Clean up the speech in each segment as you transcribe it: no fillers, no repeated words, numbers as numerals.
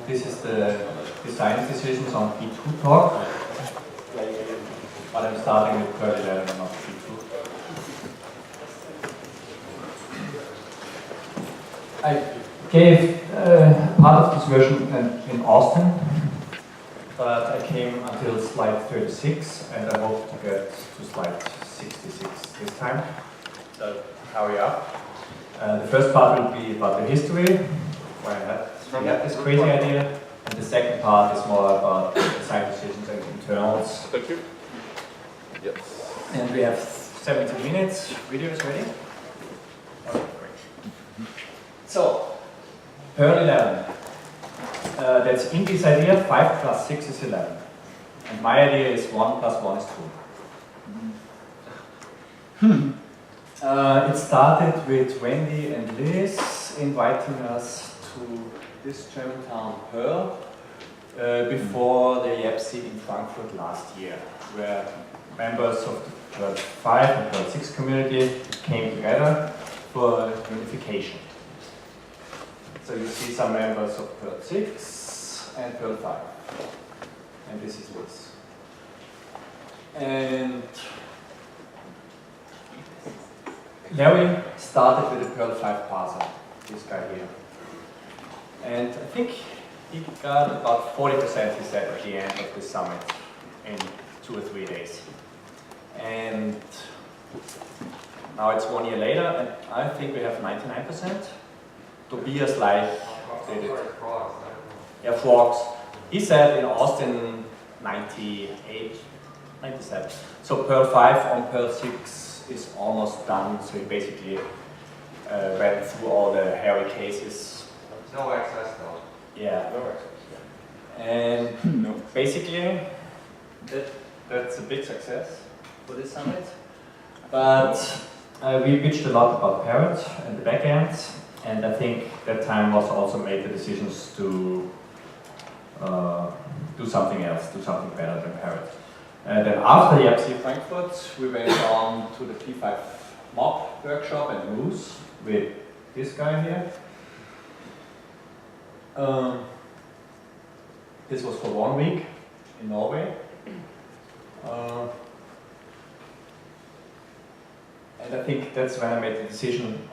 this is the design decisions on P2 talk. But I'm starting with Perl 11, not P2. I gave part of this version in Austin, but I came until slide 36, and I hope to get to slide 66 this time. So hurry up. The first part will be about the history, where we had this crazy idea, and the second part is more about design decisions and internals. Thank you. Yes. And we have 70 minutes. Video is ready? Okay, great. So, Perl 11. That's Indy's idea, 5 plus 6 is 11. And my idea is 1 plus 1 is 2. It started with Wendy and Liz inviting us to this German town, Perl, before the YAPC in Frankfurt last year, where members of the Perl 5 and Perl 6 community came together for unification. So you see some members of Perl 6 and Perl 5. And this is Liz. And Larry started with the Perl 5 parser, this guy here. And I think he got about 40%, he said, at the end of the summit in 2 or 3 days. And now it's 1 year later, and I think we have 99%. Tobias did it. Yeah, frogs. He said in Austin 98, 97. So Perl 5 on Perl 6 is almost done. So he basically went through all the hairy cases. No access though. Yeah, no access. Yeah. And no, basically, that's a big success for this summit. But we bitched a lot about parrot and the backends, and I think that time was also made the decisions to do something else, do something better than parrot. And then after the YAPC Frankfurt, we went on to the P5 mob workshop and Moose with this guy here. This was for 1 week in Norway. And I think that's when I made the decision,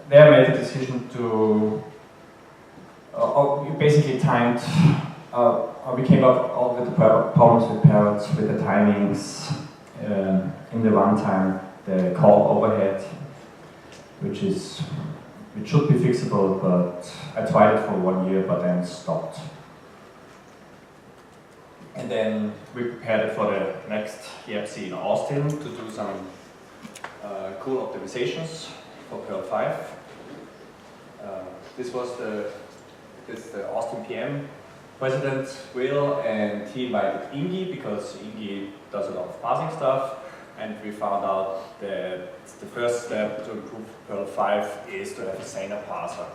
there I made the decision to, we basically timed, we came up all with the problems with parrots, with the timings, in the runtime, the call overhead, which should be fixable, but I tried it for 1 year, but then stopped. And then we prepared it for the next YAPC in Austin to do some cool optimizations for Perl 5. This was the Austin.pm president, Will, and he invited Ingi because Ingi does a lot of parsing stuff, and we found out that the first step to improve Perl 5 is to have a saner parser.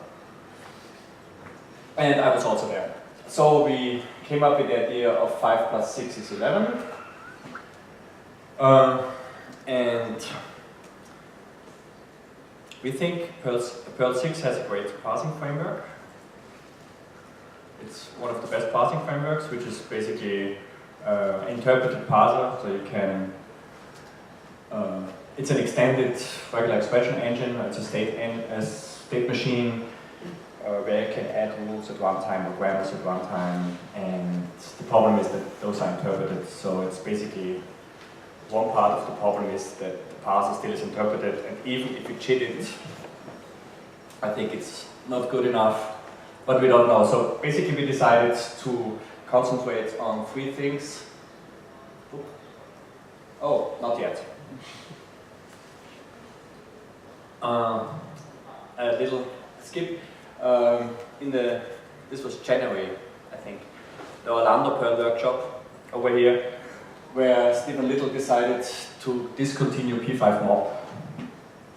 And I was also there. So we came up with the idea of 5 plus 6 is 11. And we think Perl 6 has a great parsing framework. It's one of the best parsing frameworks, which is basically interpreted parser, so you can, it's an extended regular expression engine, it's a state machine where you can add rules at runtime or grammars at runtime, and the problem is that those are interpreted, so it's basically one part of the problem is that the parser still is interpreted, and even if you cheat it, I think it's not good enough, but we don't know. So basically we decided to concentrate on 3 things. Oh, not yet. A little skip. This was January, I think, the Orlando Perl workshop over here, where Stephen Little decided to discontinue P5 mob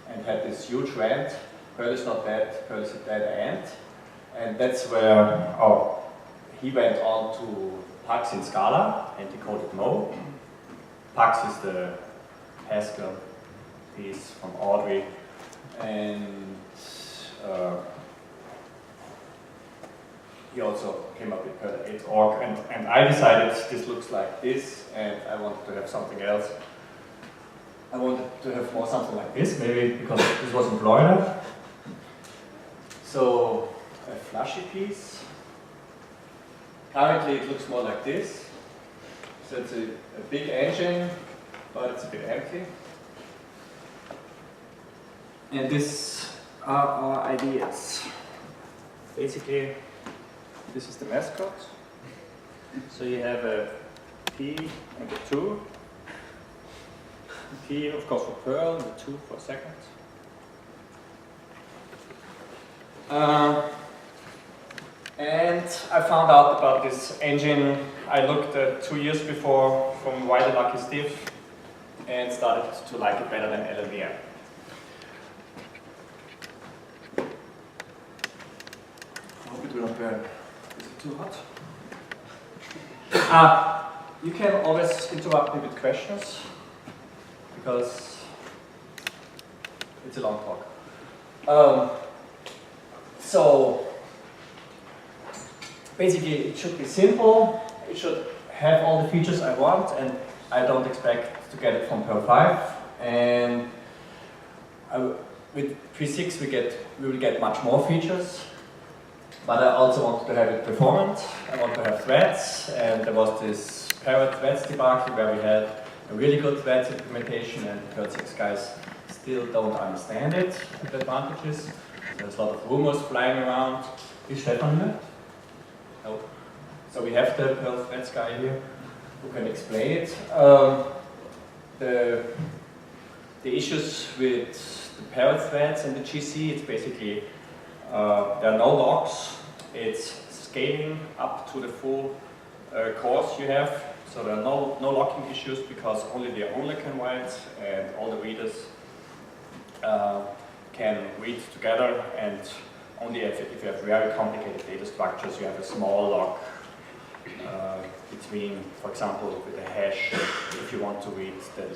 and had this huge rant. Perl is not dead, Perl is a dead end. And that's where he went on to Pax in Scala and decoded Mo. Pax is the Haskell piece from Audrey. And he also came up with Perl 8 org, and I decided this looks like this, and I wanted to have something else. I wanted to have more something like this, maybe because this was in Florida. So a flashy piece. Currently it looks more like this. So it's a big engine, but it's a bit empty. And these are our ideas. Basically, this is the mascot. So you have a P and a 2. The P, of course, for Perl, the 2 for second. And I found out about this engine. I looked at 2 years before from Why the Luck is Diff and started to like it better than LLVM. I hope it will not burn. Is it too hot? You can always interrupt me with questions because it's a long talk. So basically, it should be simple. It should have all the features I want, and I don't expect to get it from Perl 5. And with P6, we will get much more features. But I also wanted to have it performant. I want to have threads, and there was this parrot threads debacle where we had a really good threads implementation, and the Perl 6 guys still don't understand it, the advantages. There's a lot of rumors flying around. Is Stefan here? No. So we have the Perl threads guy here who can explain it. The issues with the parrot threads and the GC, it's basically there are no locks. It's scaling up to the full course you have. So there are no locking issues because only the owner can write and all the readers can read together, and only if you have very complicated data structures, you have a small lock between, for example, with a hash, if you want to read the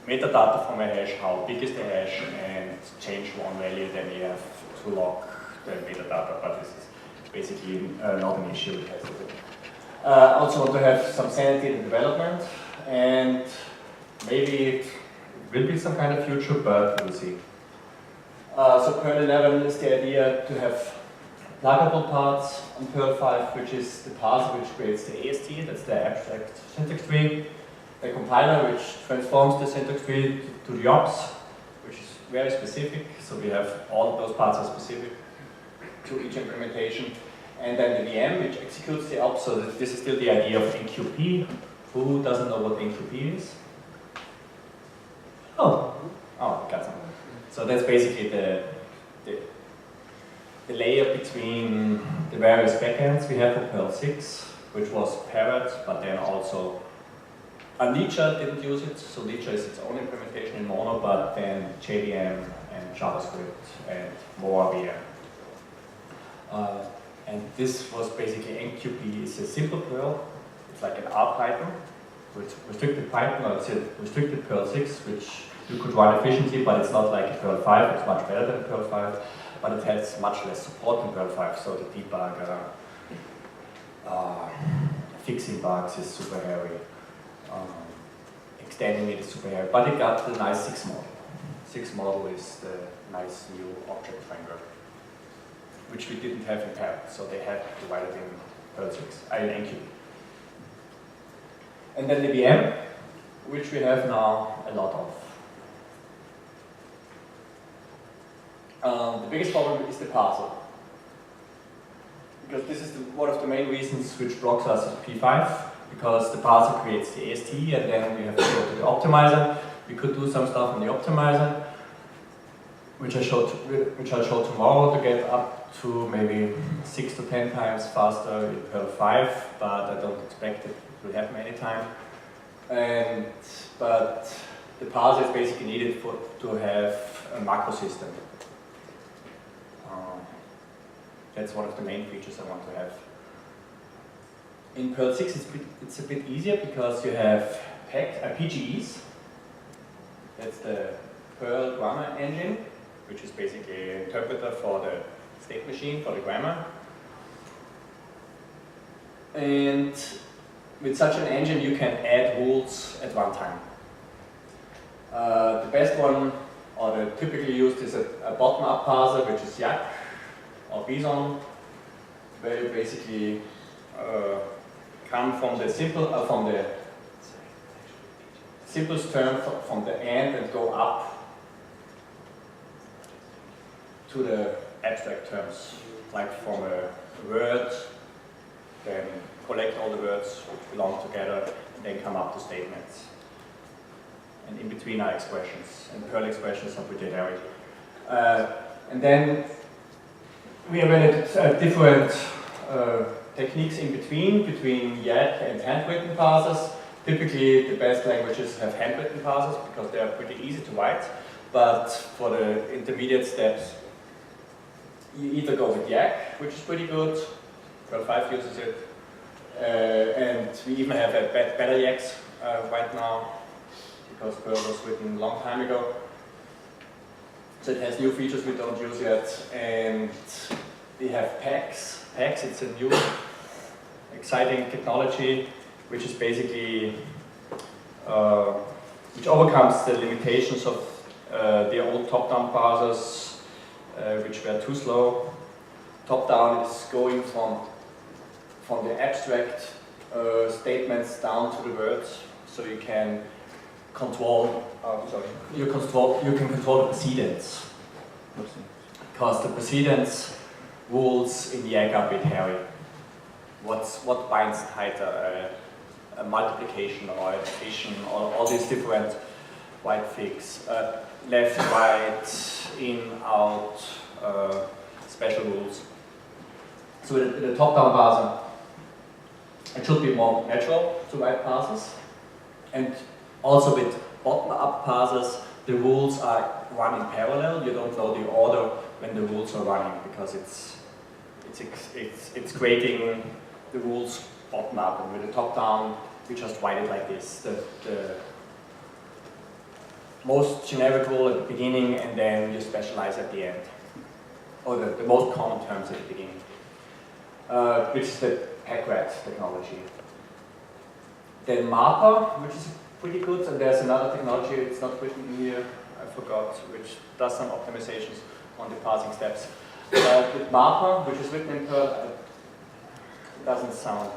metadata from a hash, how big is the hash, and change one value, then you have to lock the metadata, but this is basically not an issue it has to do. Also want to have some sanity in development, and maybe it will be some kind of future, but we'll see. So Perl 11 is the idea to have pluggable parts on Perl 5, which is the parser which creates the AST, that's the abstract syntax tree, the compiler which transforms the syntax tree to the ops, which is very specific, so we have all of those parts are specific to each implementation, and then the VM which executes the ops, so this is still the idea of NQP. Who doesn't know what NQP is? Oh, got some. So that's basically the layer between the various backends we have for Perl 6, which was Parrot, but then also Leecher didn't use it, so Leecher is its own implementation in Mono, but then JVM and JavaScript and more VM. And this was basically NQP is a simple Perl. It's like an R Python, with restricted Python, or it's a restricted Perl 6, which you could run efficiently, but it's not like a Perl 5, it's much better than Perl 5, but it has much less support than Perl 5, so the debugger, fixing bugs is super hairy, extending it is super hairy, but it got the nice 6 model. 6 model is the nice new object framework, which we didn't have in Parrot, so they had to write it in Perl 6, NQP. And then the VM, which we have now a lot of. The biggest problem is the parser, because this is one of the main reasons which blocks us at P5, because the parser creates the AST and then we have to go to the optimizer. We could do some stuff on the optimizer, which I'll show tomorrow, to get up to maybe 6 to 10 times faster in Perl 5, but I don't expect it will happen anytime. But the parser is basically needed to have a macro system. That's one of the main features I want to have. In Perl 6 it's a bit easier because you have PGEs. That's the Perl grammar engine, which is basically an interpreter for the state machine, for the grammar. And with such an engine, you can add rules at runtime. The best one, or the typically used, is a bottom-up parser, which is Yak or Bison, where you basically come from the simplest term from the end and go up to the abstract terms, like from a word, then collect all the words which belong together, and then come up to statements. And in between are expressions, and Perl expressions are pretty hairy. And then we have different techniques in between Yak and handwritten parsers. Typically, the best languages have handwritten parsers because they are pretty easy to write. But for the intermediate steps, you either go with Yak, which is pretty good. Perl 5 uses it. And we even have better Yaks right now, because Perl was written a long time ago. So it has new features we don't use yet. And we have PAX. PAX, it's a new, exciting technology, which is basically, which overcomes the limitations of the old top-down parsers, which were too slow. Top-down is going from the abstract statements down to the words, so you can control. You can control the precedence, because the precedence rules in Yak are a bit hairy. What binds tighter? A multiplication or addition, or all these different white figs, left, right, in, out, special rules. So with the top-down parser, it should be more natural to write parsers. And also with bottom-up parsers, the rules are run in parallel. You don't know the order when the rules are running, because it's creating the rules bottom up, and with the top down, we just write it like this. The most generic rule at the beginning, and then you specialize at the end. Or the most common terms at the beginning. Which is the PACRAT technology. Then MAPA, which is pretty good, and there's another technology, it's not written in here, I forgot, which does some optimizations on the parsing steps. With MAPA, which is written in Perl, it doesn't sound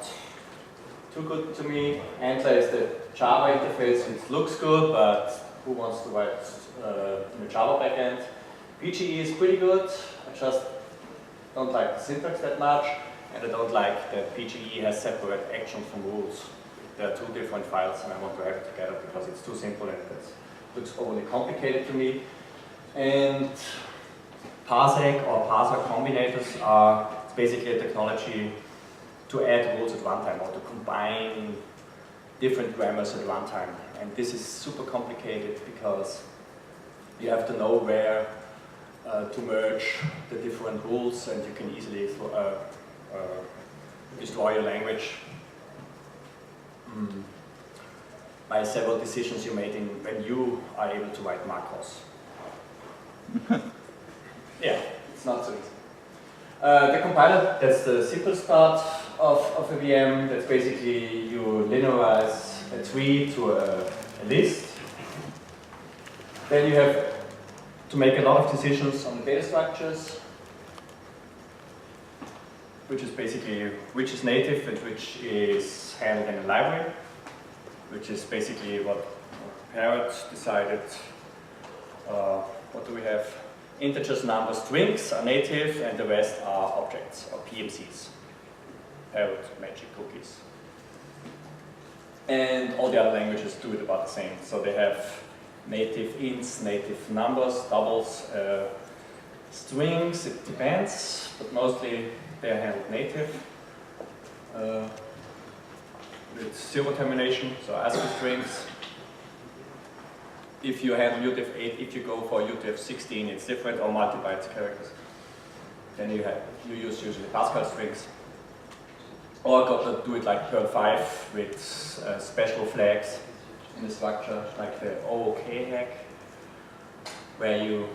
too good to me. Antler is the Java interface, which looks good, but who wants to write in a Java backend? PGE is pretty good. I just don't like the syntax that much, and I don't like that PGE has separate actions from rules. There are two different files, and I want to have it together because it's too simple and it looks overly complicated to me. And parsec or parser combinators are basically a technology to add rules at runtime, or to combine different grammars at runtime. And this is super complicated because you have to know where to merge the different rules, and you can easily destroy your language by several decisions you made when you are able to write macros. Yeah, it's not so easy. The compiler, that's the simplest part of a VM. That's basically you linearize a tree to a list. Then you have to make a lot of decisions on the data structures, which is basically which is native and which is handled in a library, which is basically what Parrot decided. What do we have? Integers, numbers, strings are native, and the rest are objects, or PMCs. Parrot, magic cookies. And all the other languages do it about the same. So they have native ints, native numbers, doubles, strings, it depends, but mostly they're handled native. With zero termination, so ASCII strings. If you handle UTF-8, if you go for UTF-16, it's different, or multi-byte characters. Then you use usually Pascal strings. Or got to do it like Perl 5 with special flags in the structure, like the OOK hack, where you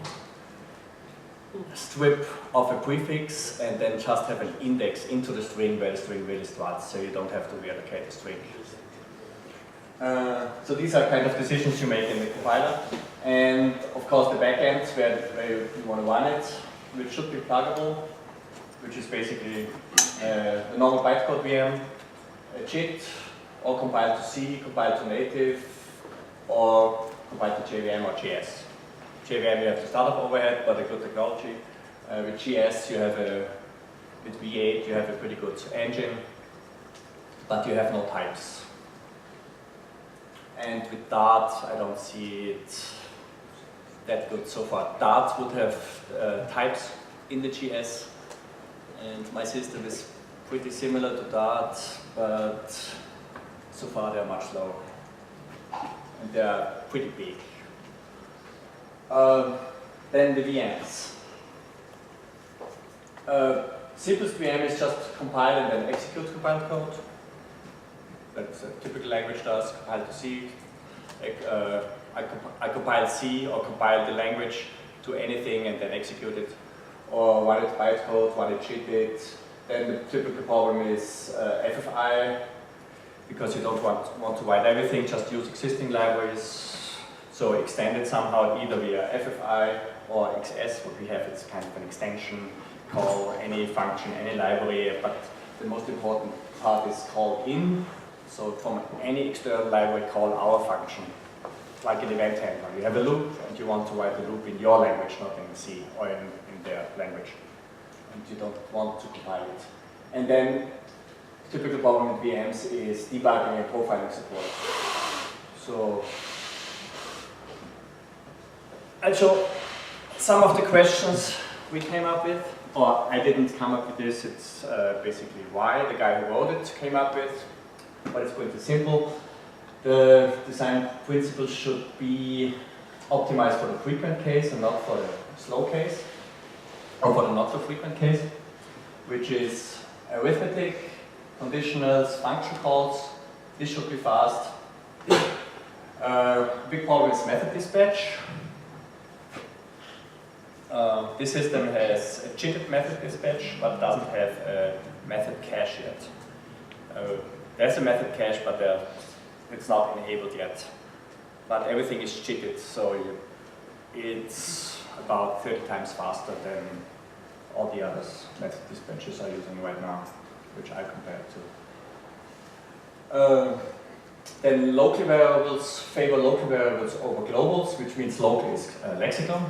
strip of a prefix and then just have an index into the string where the string really starts, so you don't have to reallocate the string. So these are kind of decisions you make in the compiler. And of course the backend where you want to run it, which should be pluggable, which is basically a normal bytecode VM, a JIT, or compiled to C, compiled to native, or compiled to JVM or JS. JVM you have the startup overhead, but a good technology. With GS you have with V8 you have a pretty good engine, but you have no types. And with Dart I don't see it that good so far. Dart would have types in the GS, and my system is pretty similar to Dart, but so far they're much slower. And they're pretty big. Then the VMs. Simplest VM is just compile and then execute compiled code. That's a typical language does, compile to C. I compile C or compile the language to anything and then execute it. Or run it bytecode, run it JIT it. Then the typical problem is FFI, because you don't want to write everything, just use existing libraries. So extend it somehow either via FFI or XS. What we have is kind of an extension, call any function, any library, but the most important part is call in. So from any external library, call our function, like an event handler. You have a loop and you want to write the loop in your language, not in C or in their language. And you don't want to compile it. And then typical problem with VMs is debugging and profiling support. So I'll show some of the questions we came up with, or I didn't come up with this, it's basically why the guy who wrote it came up with, but it's pretty simple. The design principles should be optimized for the frequent case and not for the slow case, or for the not so frequent case, which is arithmetic, conditionals, function calls. This should be fast. Big problem is method dispatch. This system has a jitted method dispatch, but doesn't have a method cache yet. There's a method cache, but it's not enabled yet. But everything is jitted, so it's about 30 times faster than all the other method dispatches are using right now, which I compare to. Then local variables favor local variables over globals, which means local is lexical,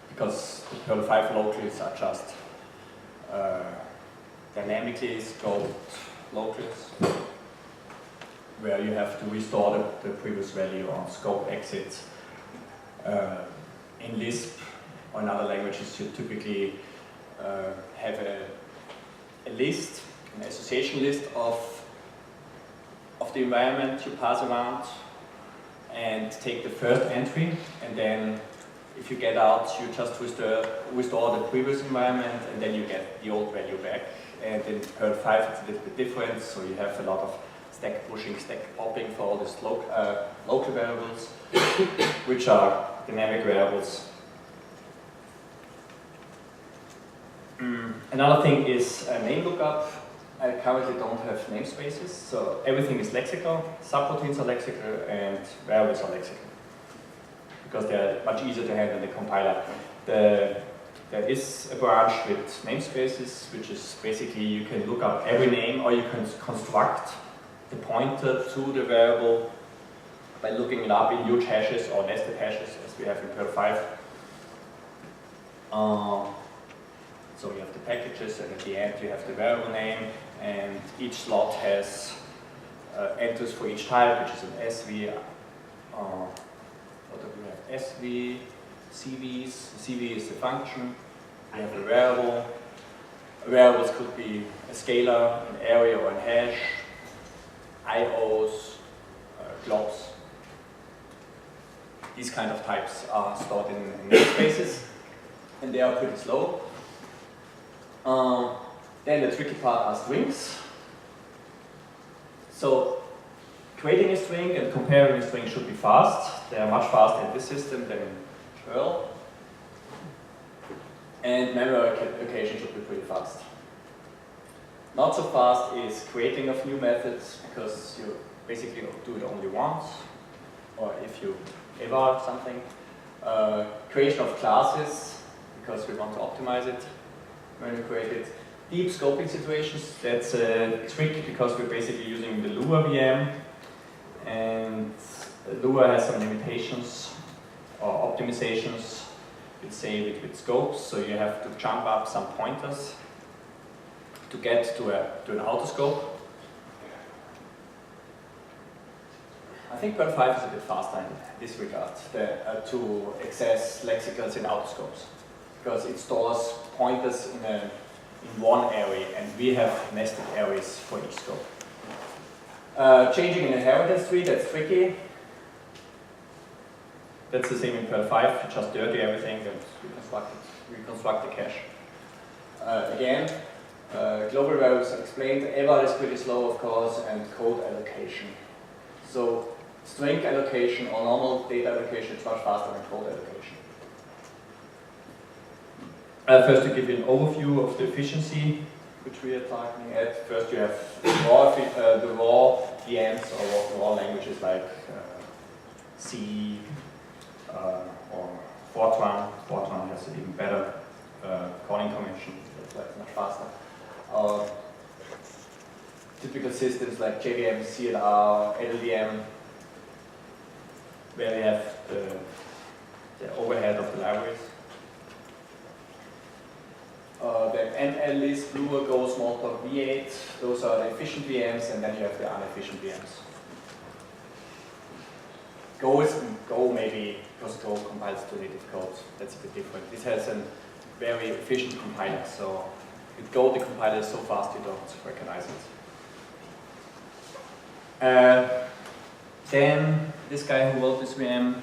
because the Perl 5 locals are just dynamically scoped locals, where you have to restore the previous value on scope exit. In Lisp or in other languages, you typically have a list, an association list of the environment you pass around, and take the first entry, and then if you get out, you just restore the previous environment, and then you get the old value back. And in Perl 5 it's a little bit different, so you have a lot of stack pushing, stack popping for all these local variables, which are dynamic variables. Another thing is name lookup. I currently don't have namespaces, so everything is lexical, subroutines are lexical, and variables are lexical, because they're much easier to handle in the compiler. There is a branch with namespaces, which is basically you can look up every name, or you can construct the pointer to the variable by looking it up in huge hashes or nested hashes, as we have in Perl 5. So you have the packages, and at the end you have the variable name, and each slot has enters for each type, which is an SV. What do we have? SV, CVs. CV is the function. We have a variable. Variables could be a scalar, an array, or a hash. IOs, globs. These kind of types are stored in namespaces, and they are pretty slow. Then the tricky part are strings. So creating a string and comparing a string should be fast. They are much faster in this system than in Perl. And memory allocation should be pretty fast. Not so fast is creating of new methods, because you basically do it only once, or if you eval something. Creation of classes, because we want to optimize it when we create it. Deep scoping situations, that's a trick because we're basically using the Lua VM, and Lua has some limitations or optimizations, let's say with scopes, so you have to jump up some pointers to get to an autoscope. I think Perl 5 is a bit faster in this regard to access lexicals in autoscopes, because it stores pointers in one array, and we have nested arrays for each scope. Changing an inheritance tree, that's tricky. That's the same in Perl 5, you just dirty everything and reconstruct the cache. Again, global variables are explained. Eval is pretty slow, of course, and code allocation. So string allocation or normal data allocation is much faster than code allocation. First, to give you an overview of the efficiency which we are targeting at. First, you have the raw VMs or raw languages like C or Fortran. Fortran has an even better calling convention, that's much faster. Typical systems like JVM, CLR, LLVM, where we have the overhead of the libraries. Then NL list, Lua, Go, Smalltalk, V8, those are the efficient VMs, and then you have the inefficient VMs. Go maybe, because Go compiles to native code, that's a bit different. This has a very efficient compiler, so with Go the compiler is so fast you don't recognize it. Then this guy who wrote this VM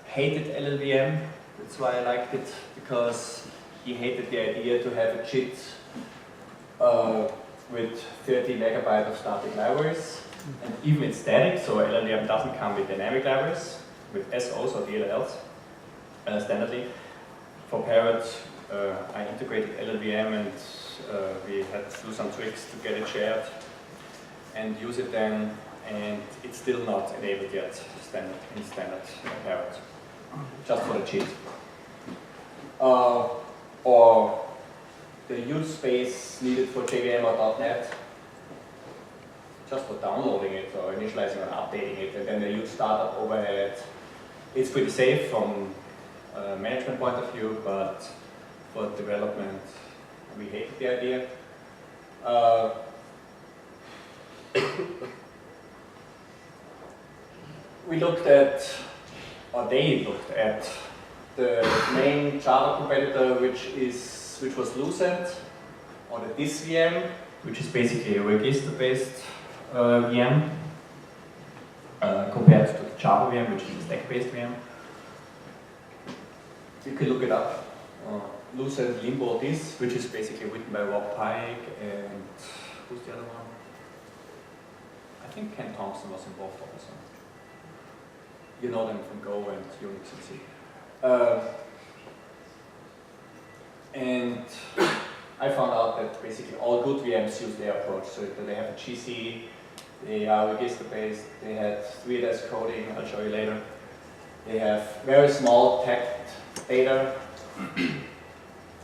hated LLVM, that's why I liked it, because he hated the idea to have a JIT with 30 megabytes of static libraries, and even it's static, so LLVM doesn't come with dynamic libraries, with SOs or DLLs, standardly. For Parrot, I integrated LLVM, and we had to do some tricks to get it shared and use it then, and it's still not enabled yet in standard Parrot, just for the JIT. Or the use space needed for JVM or .NET, just for downloading it or initializing or updating it, and then the use startup overhead. It's pretty safe from a management point of view, but for development, we hate the idea. We looked at, or they looked at, the main Java competitor, which was Lucent, or the this VM, which is basically a register-based VM, compared to the Java VM, which is a stack-based VM. You can look it up. Lucent Limbo this, which is basically written by Rob Pike, and who's the other one? I think Ken Thompson was involved also. You know them from Go and Unix and C. And I found out that basically all good VMs use their approach. So they have a GC, they are register-based, they had 3DS coding, I'll show you later. They have very small tagged data,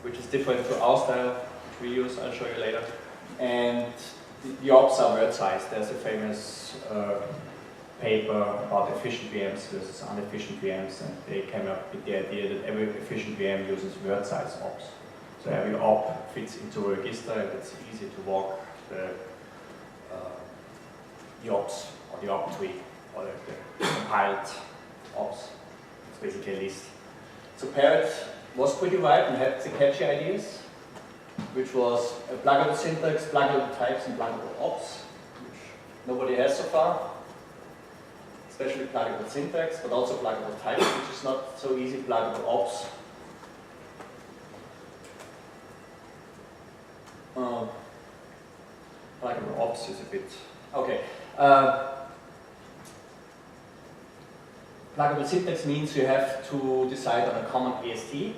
which is different to our style, which we use, I'll show you later. And the ops are word size. There's a famous paper about efficient VMs versus inefficient VMs, and they came up with the idea that every efficient VM uses word size ops. So every op fits into a register, and it's easy to walk the ops or the op tree or the compiled ops. It's basically a list. So Parrot was pretty right and had the catchy ideas, which was a pluggable syntax, pluggable types, and pluggable ops, which nobody has so far. Especially pluggable syntax, but also pluggable types, which is not so easy, pluggable ops. Pluggable ops is a bit, okay. Pluggable syntax means you have to decide on a common AST.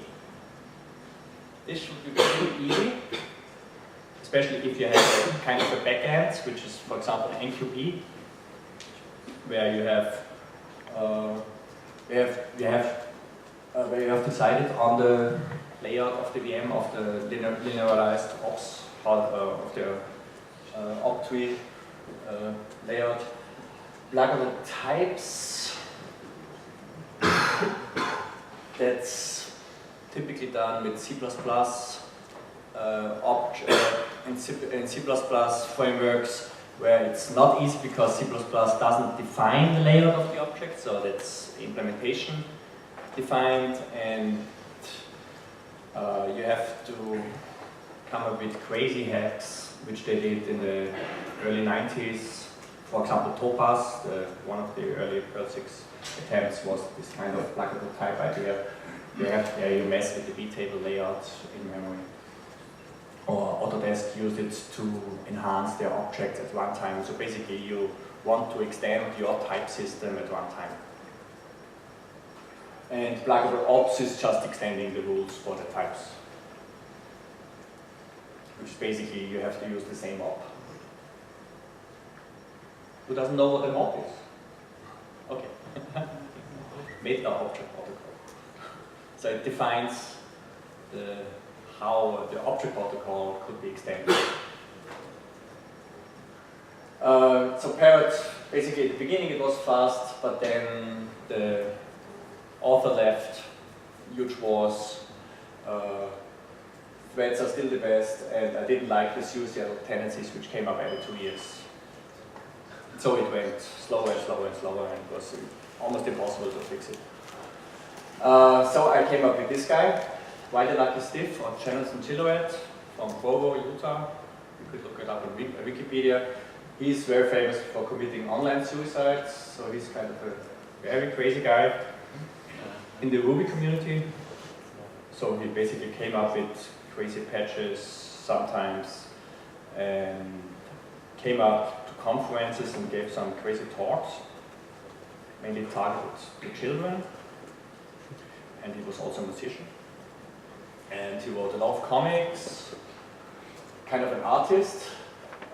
this should be pretty easy, especially if you have a kind of a backend, which is, for example, NQP, where you have where you have decided on the layout of the VM of the linearized ops of the op tree layout. Pluggable types. That's typically done with C++, in C++ frameworks, where it's not easy because C++ doesn't define the layout of the object, so that's implementation defined, and you have to come up with crazy hacks, which they did in the early 90s. For example, Topaz, one of the early Perl 6 attempts, was this kind of pluggable type idea. You mess with the B-table layout in memory. Or Autodesk used it to enhance their objects at runtime. So basically you want to extend your type system at runtime. And pluggable ops is just extending the rules for the types. Which basically you have to use the same op. Who doesn't know what an op is? Okay. Meta object protocol. So it defines how the object protocol could be extended. So Parrot, basically at the beginning it was fast, but then the author left, huge wars, threads are still the best, and I didn't like the suicidal tendencies which came up every 2 years. So it went slower and slower and slower, and it was almost impossible to fix it. So I came up with this guy, Why the Lucky Stiff, or Channels and Silhouette, from Provo, Utah. You could look it up in Wikipedia. He's very famous for committing online suicides, so he's kind of a very crazy guy in the Ruby community. So he basically came up with crazy patches sometimes, and came up to conferences and gave some crazy talks, mainly targeted to children. And he was also a musician. And he wrote a lot of comics, kind of an artist.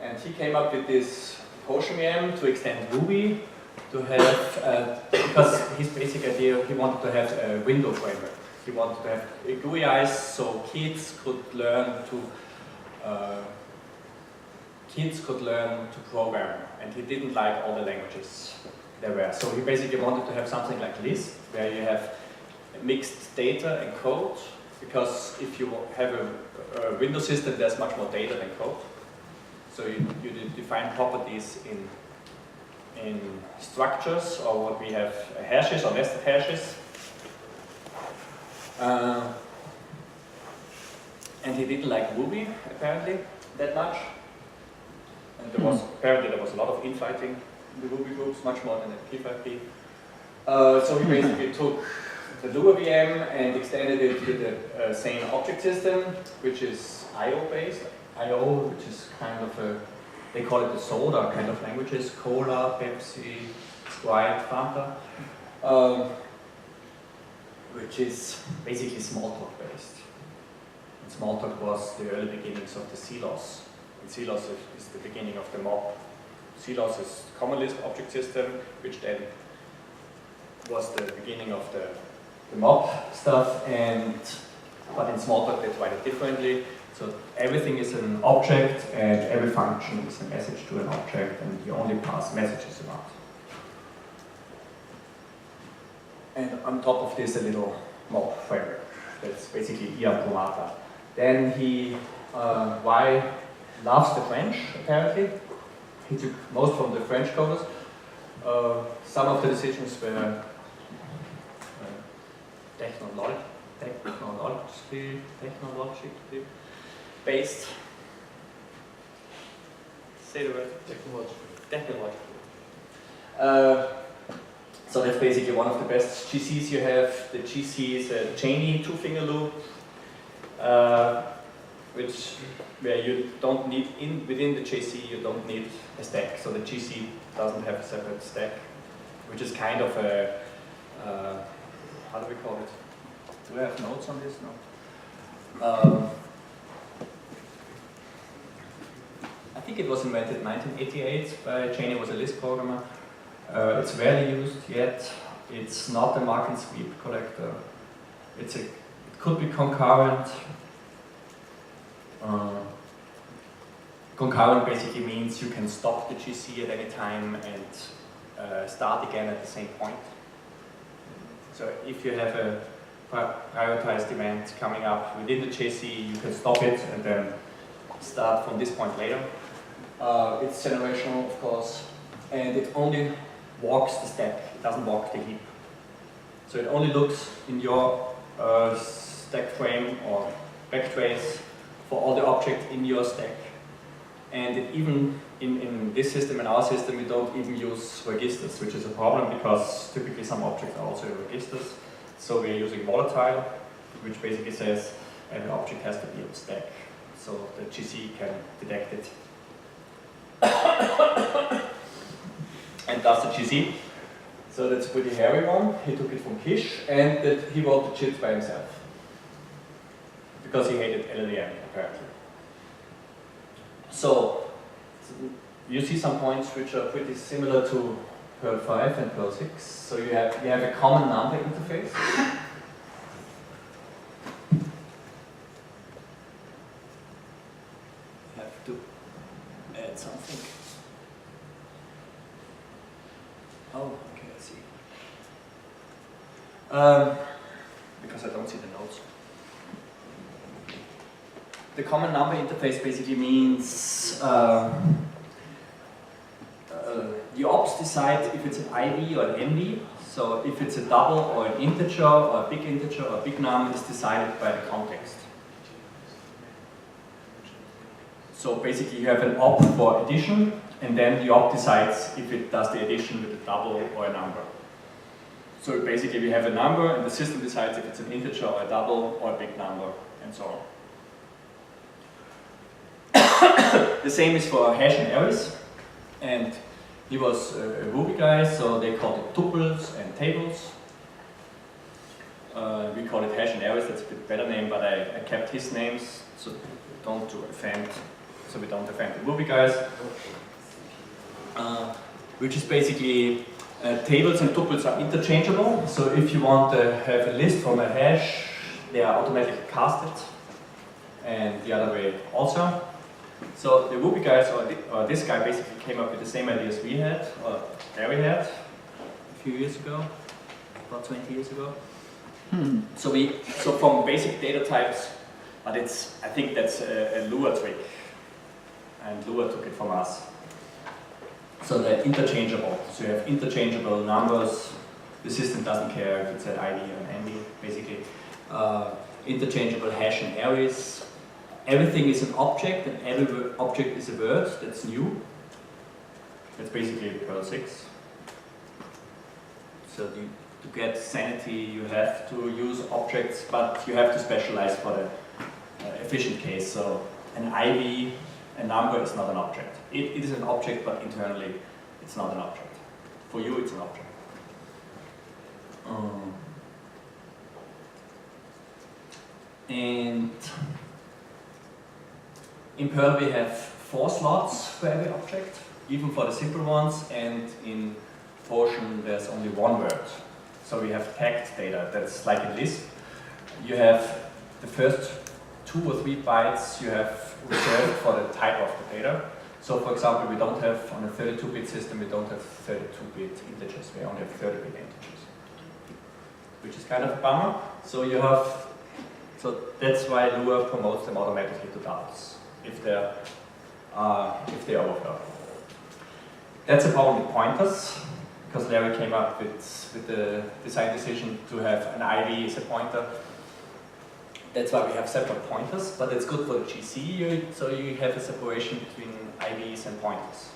And he came up with this Potion VM to extend Ruby to have, because his basic idea, he wanted to have a window framework. He wanted to have GUIs so kids could learn to program. And he didn't like all the languages there were. So he basically wanted to have something like Lisp, where you have mixed data and code, because if you have a Windows system, there's much more data than code. So you define properties in structures, or what we have hashes or nested hashes. And he didn't like Ruby, apparently, that much. And apparently there was a lot of infighting in the Ruby groups, much more than at P5P. So he basically took the Lua VM and extended it to the same object system, which is IO based. IO, which is kind of they call it the soda kind of languages, Cola, Pepsi, Sprite, Fanta, which is basically Smalltalk based. And Smalltalk was the early beginnings of the CLOS. And CLOS is the beginning of the mob. CLOS is Common Lisp object system, which then was the beginning of the mob stuff, but in Smalltalk they write it differently. So everything is an object, and every function is a message to an object, and you only pass messages around. And on top of this, a little mob framework. That's basically Ian Promata. Then Y loves the French, apparently. He took most from the French coders. Some of the decisions were technologically based. Say the word. Technologically. So that's basically one of the best GCs you have. The GC is a Cheney two-finger loop, where you don't need, within the JC, you don't need a stack. So the GC doesn't have a separate stack, which is kind of a, how do we call it? Do I have notes on this? No. I think it was invented in 1988 by Cheney, was a Lisp programmer. It's rarely used yet. It's not a mark and sweep collector. It could be concurrent. Concurrent basically means you can stop the GC at any time and start again at the same point. So if you have a prioritized event coming up within the GC, you can stop it and then start from this point later. It's generational, of course, and it only walks the stack. It doesn't walk the heap. So it only looks in your stack frame or backtrace for all the objects in your stack. And it even, in this system, in our system, we don't even use registers, which is a problem because typically some objects are also registers. So we're using volatile, which basically says every object has to be on the stack. So the GC can detect it. And does the GC. So that's a pretty hairy one. He took it from Kish, and that he wrote the chits by himself. Because he hated LLVM, apparently. So, you see some points which are pretty similar to Perl 5 and Perl 6. So you have a common number interface. You have to add something. Oh, okay, I see. Because I don't see the notes. The common number interface basically means the ops decide if it's an IV or an NV. So if it's a double or an integer or a big integer or a big num is decided by the context. So basically you have an op for addition, and then the op decides if it does the addition with a double or a number. So basically we have a number and the system decides if it's an integer or a double or a big number and so on. The same is for hash and arrays, and he was a Ruby guy, so they called it tuples and tables. We call it hash and arrays, that's a bit better name, but I kept his names so we don't offend the Ruby guys. Which is basically tables and tuples are interchangeable, so if you want to have a list from a hash, they are automatically casted, and the other way also. So the Ruby guys, or this guy, basically came up with the same ideas we had, or Larry had, a few years ago, about 20 years ago. So from basic data types, but I think that's a Lua trick, and Lua took it from us. So they're interchangeable. So you have interchangeable numbers. The system doesn't care if it's an ID or an ND, basically. Interchangeable hash and arrays. Everything is an object, and every object is a word that's new. That's basically Perl 6. So to get sanity, you have to use objects, but you have to specialize for the efficient case. So an IV, a number is not an object. It is an object, but internally it's not an object. For you, it's an object. And in Perl we have 4 slots for every object, even for the simple ones, and in Portion there's only 1 word. So we have tagged data, that's like a list. You have the first 2 or 3 bytes you have reserved for the type of the data. So for example, we don't have, on a 32-bit system, we don't have 32-bit integers, we only have 30-bit integers. Which is kind of a bummer. So that's why Lua promotes them automatically to doubles if they overflow. That's a problem with pointers, because Larry came up with the design decision to have an IV as a pointer. That's why we have separate pointers, but it's good for the GC, so you have a separation between IVs and pointers.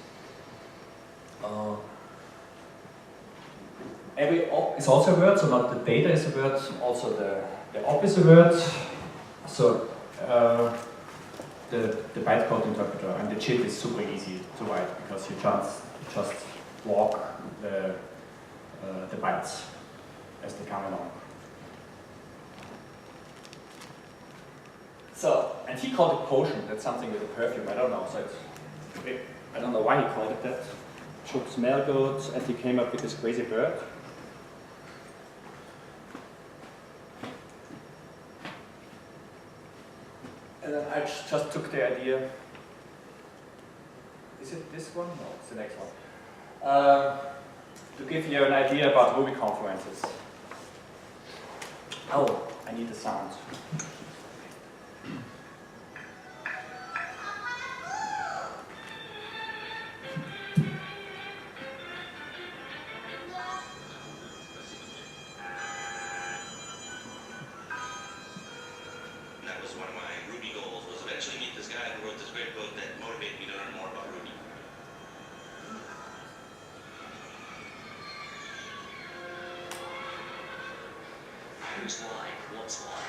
Every op is also a word, so not the data is a word, also the op is a word. So the bytecode interpreter and the chip is super easy to write because you just walk the bytes as they come along. So, and he called it potion. That's something with a perfume. I don't know. So it's, I don't know why he called it that. It should smell good, and he came up with this crazy bird. And then I just took the idea. Is it this one? No, it's the next one. To give you an idea about Ruby confluences. Oh, I need the sound. That was one of my Ruby goals, was eventually meet this guy who wrote this great book that motivated me to learn more about Ruby. Who's why? What's why?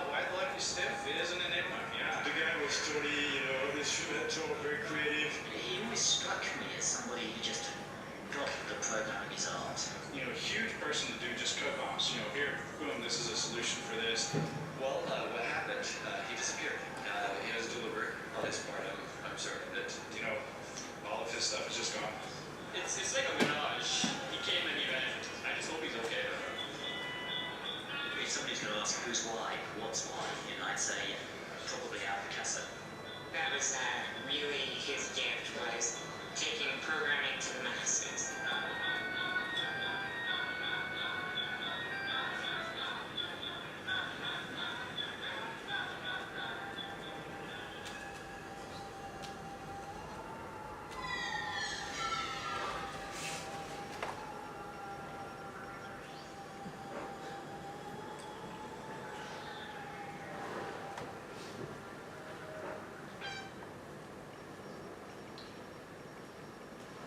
Why the life is stiff is an enigma, yeah. The guy was totally, instrumental, very creative. He always struck me as somebody who just got the program in his arms. Huge person to do just code bombs. Here, boom, this is a solution for this. Well, what happened? He disappeared. He doesn't deliver on his part. I'm certain that, all of his stuff is just gone. It's like a mirage. He came and he went. I just hope he's okay. If somebody's going to ask who's why, what's why, and I'd say probably our Picasso. That was really his gift, was taking programming to the masses.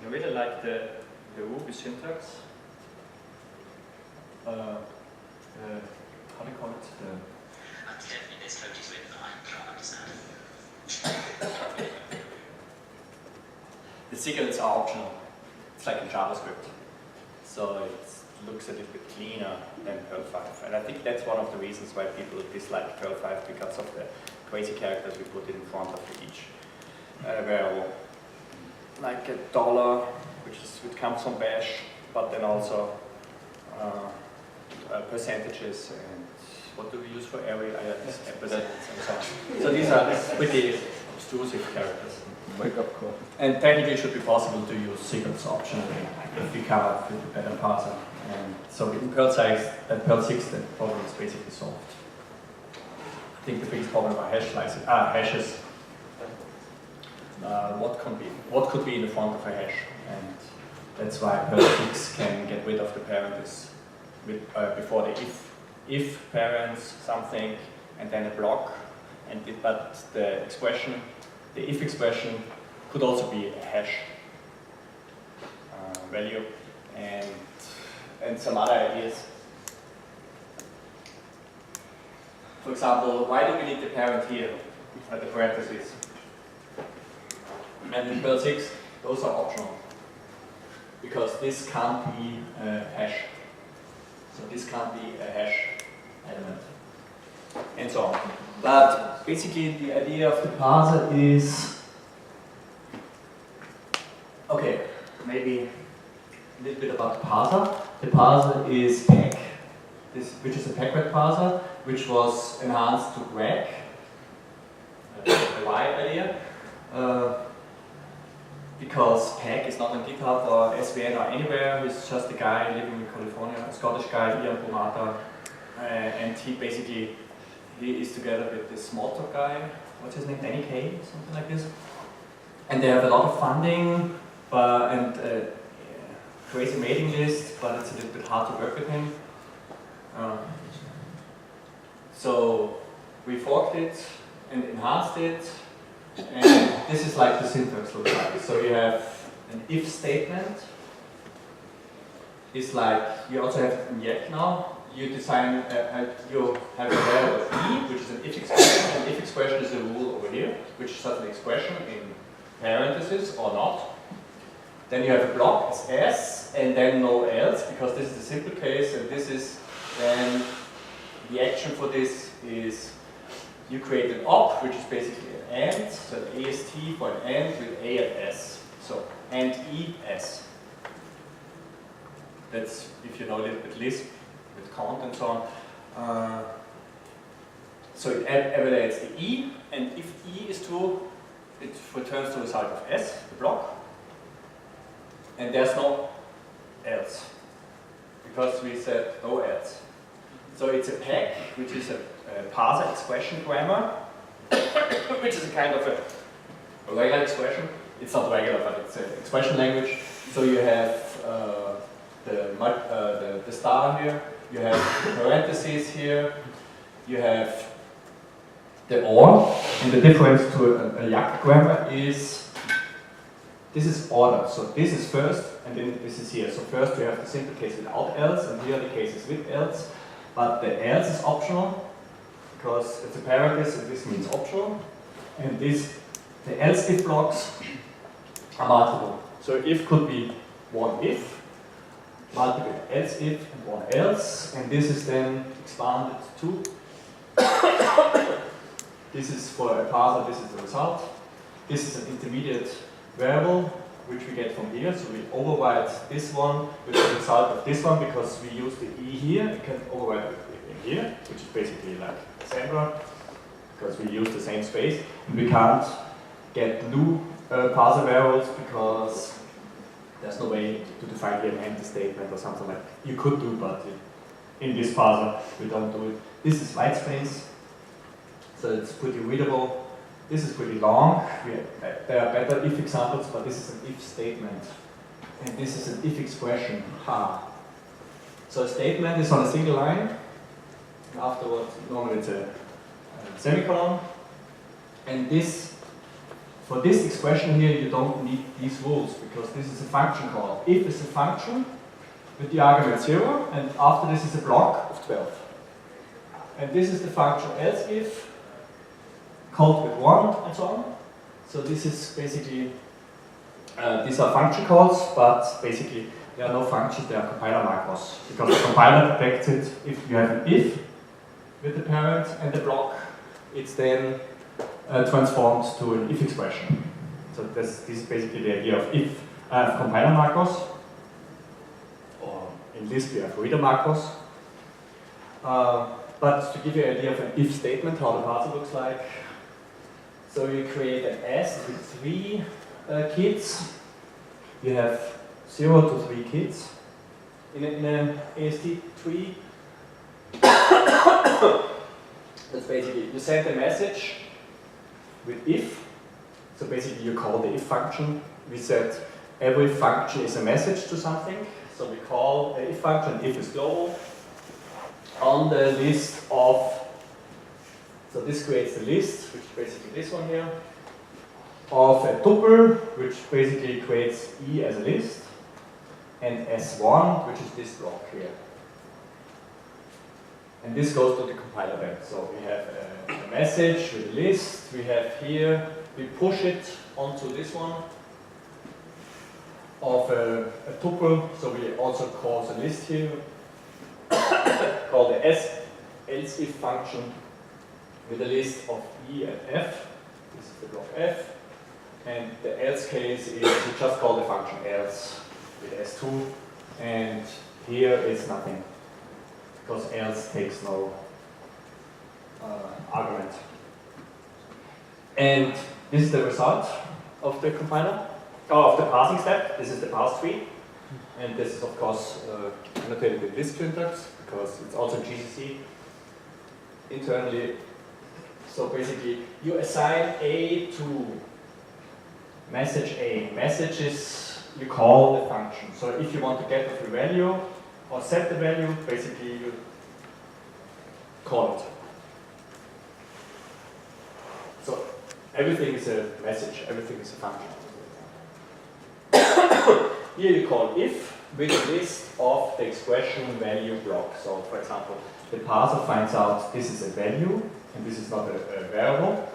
I really like the Ruby syntax. How do you call it? Definitely there's code is written that I can't understand. The secrets are optional. It's like in JavaScript. So it looks a little bit cleaner than Perl 5. And I think that's one of the reasons why people dislike Perl 5, because of the crazy characters we put in front of each variable. Like a $, which comes from bash, but then also percentages, and what do we use for array? Percentages and so on. So these are pretty obtrusive characters. Wake up call. And technically it should be possible to use secrets optionally if we come up with a better parser. And so in Perl 6, that problem is basically solved. I think the biggest problem are hashes. What could be in the front of a hash, and that's why Perl 6 can get rid of the parentheses before the if parents something and then a block, but the if expression could also be a hash value, and some other ideas. For example, why do we need the parent here at the parentheses? And in Perl 6, those are optional, because this can't be a hash. So this can't be a hash element, and so on. But basically the idea of the parser is, okay, maybe a little bit about the parser. The parser is PEG, which is a PEG parser, which was enhanced to Greg, the Y idea. Because PEG is not on GitHub or SVN or anywhere. He's just a guy living in California, a Scottish guy, Ian Pomata, and he is together with this Smalltalk guy. What's his name? Danny Kaye, something like this. And they have a lot of funding and crazy mailing list, but it's a little bit hard to work with him. So we forked it and enhanced it. And this is like the syntax looks like. So you have an if statement. It's like you also have inject now. You design you have a variable e, which is an if expression. And if expression is a rule over here, which is such an expression in parentheses or not. Then you have a block as s, and then no else, because this is the simple case, and this is then the action for this is you create an op, which is basically an AND, so an AST for an AND with A and S. So AND ES. That's, if you know a little bit Lisp, with count and so on. So it evaluates the E, and if E is true, it returns the result of S, the block. And there's no else, because we said no else. So it's a PEG, which is a parser expression grammar, which is a kind of a regular expression. It's not regular, but it's an expression language. So you have the star here, you have parentheses here, you have the OR, and the difference to a YAC grammar is this is ordered. So this is first, and then this is here. So first we have the simple case without else, and here the case is with else. But the else is optional, because it's a parenthesis, and this means optional. And this, the else if blocks are multiple. So if could be one if, multiple else if, and one else. And this is then expanded to. This is for a parser, this is the result. This is an intermediate variable, which we get from here. So we override this one with the result of this one, because we use the E here. We can override it in here, which is basically like Sandra, because we use the same space. And we can't get new parser variables, because there's no way to define here an empty statement or something like that. You could do, but in this parser, we don't do it. This is white space, so it's pretty readable. This is pretty long. There are better if examples, but this is an if statement. And this is an if expression, ha. So a statement is on a single line. And afterwards, normally it's a semicolon. And this, for this expression here, you don't need these rules, because this is a function call. If is a function with the argument 0, and after this is a block of 12. And this is the function else if, called with 1, and so on. So this is basically, these are function calls, but basically there are no functions, they are compiler macros. Because the compiler detects it if you have an if with the parent and the block, it's then transformed to an if expression. So this is basically the idea of if I have compiler macros, or in Lisp you have reader macros. But to give you an idea of an if statement, how the parser looks like, so you create an S with 3 kids. You have 0 to 3 kids in an AST tree. That's basically, you send a message with if. So basically you call the if function. We said every function is a message to something. So we call the if function, if is global, on the list of. So this creates the list, which is basically this one here, of a tuple, which basically creates E as a list, and S1, which is this block here. And this goes to the compiler then. So we have a message with a list, we have here, we push it onto this one of a tuple, so we also call the list here, called the else if function, with a list of E and F. This is the block F. And the else case is we just call the function else with S2. And here it's nothing, because else takes no argument. And this is the result of the compiler, of the parsing step. This is the parse tree. And this is, of course, annotated with Lisp syntax, because it's also GCC internally. So basically, you assign A to message A. Message is, you call the function. So if you want to get the value or set the value, basically you call it. So everything is a message, everything is a function. Here you call if with a list of the expression value block. So for example, the parser finds out this is a value, and this is not a variable,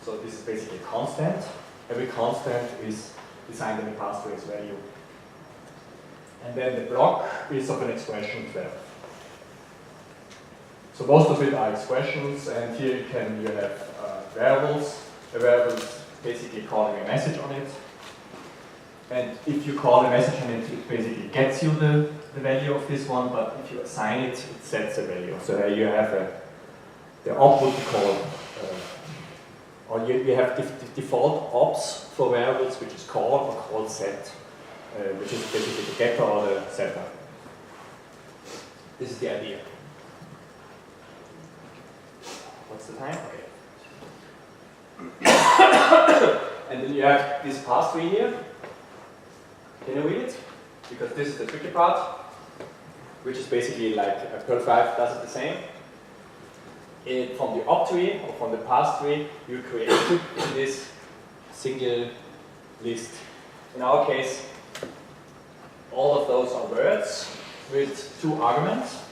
so this is basically a constant. Every constant is defined in the parse to its value. And then the block is of an expression 12. So most of it are expressions, and here you have variables. A variable is basically calling a message on it. And if you call a message on it, it basically gets you the value of this one, but if you assign it, it sets a value. So there you have the output call, or you have default ops for variables, which is call or call set, which is basically the getter or the setter. This is the idea. What's the time? Okay. And then you have this parse tree here. Can you read it? Because this is the tricky part, which is basically like Perl 5 does it the same. From the op tree or from the parse tree, you create this single list. In our case, all of those are words with 2 arguments.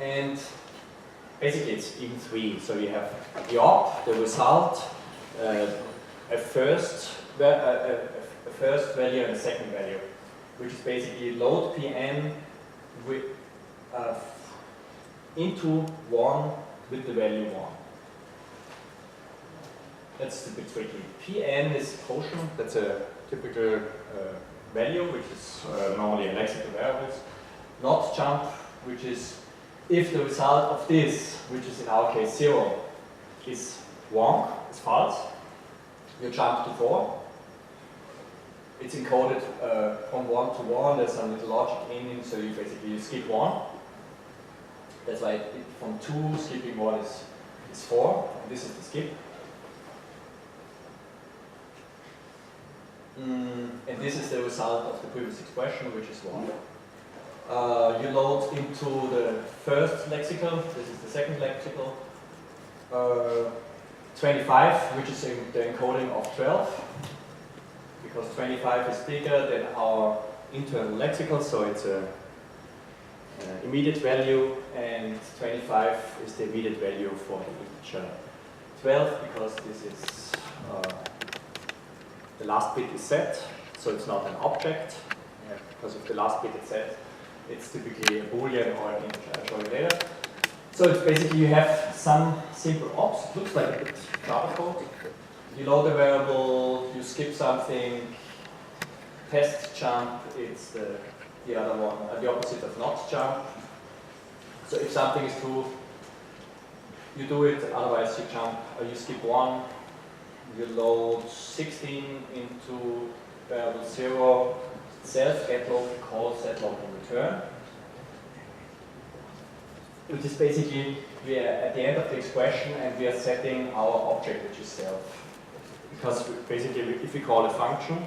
And basically it's even 3. So you have the op, the result, a first value and a second value, which is basically load pn with, into 1 with the value 1. That's a bit tricky. Pn is quotient, that's a typical value, which is normally a lexical variables. Not jump, which is if the result of this, which is in our case 0, is wrong, is false, you jump to 4. It's encoded from 1 to 1, there's some little logic in it, so you basically skip 1. That's why from 2, skipping 1 is 4, and this is the skip. And this is the result of the previous expression, which is 1. You load into the first lexical, this is the second lexical, 25, which is the encoding of 12, because 25 is bigger than our internal lexical, so it's an immediate value, and 25 is the immediate value for the integer 12, because this is the last bit is set, so it's not an object, because if the last bit is set, it's typically a boolean or an integer. I'll show you later. So it's basically you have some simple ops. It looks like a bit Java code. You load a variable, you skip something, test jump, it's the other one, the opposite of not jump. So if something is true, you do it, otherwise you jump, or you skip 1, you load 16 into variable 0, self get log, call set log and return. Which is basically, we are at the end of the expression and we are setting our object, which is self. Because basically, if we call a function,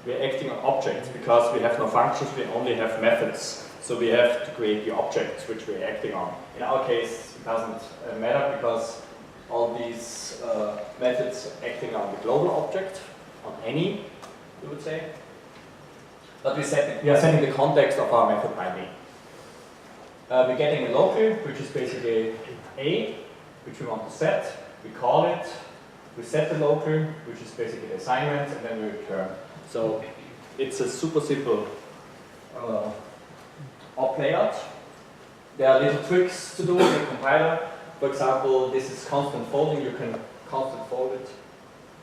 we are acting on objects. Because we have no functions, we only have methods. So we have to create the objects which we are acting on. In our case, it doesn't matter because all these methods are acting on the global object, on any, you would say. But we are setting the context of our method by name. We're getting a local, which is basically A, which we want to set. We call it, we set the local, which is basically the assignment, and then we return. So it's a super simple op layout. There are little tricks to do in the compiler. For example, this is constant folding. You can constant fold it.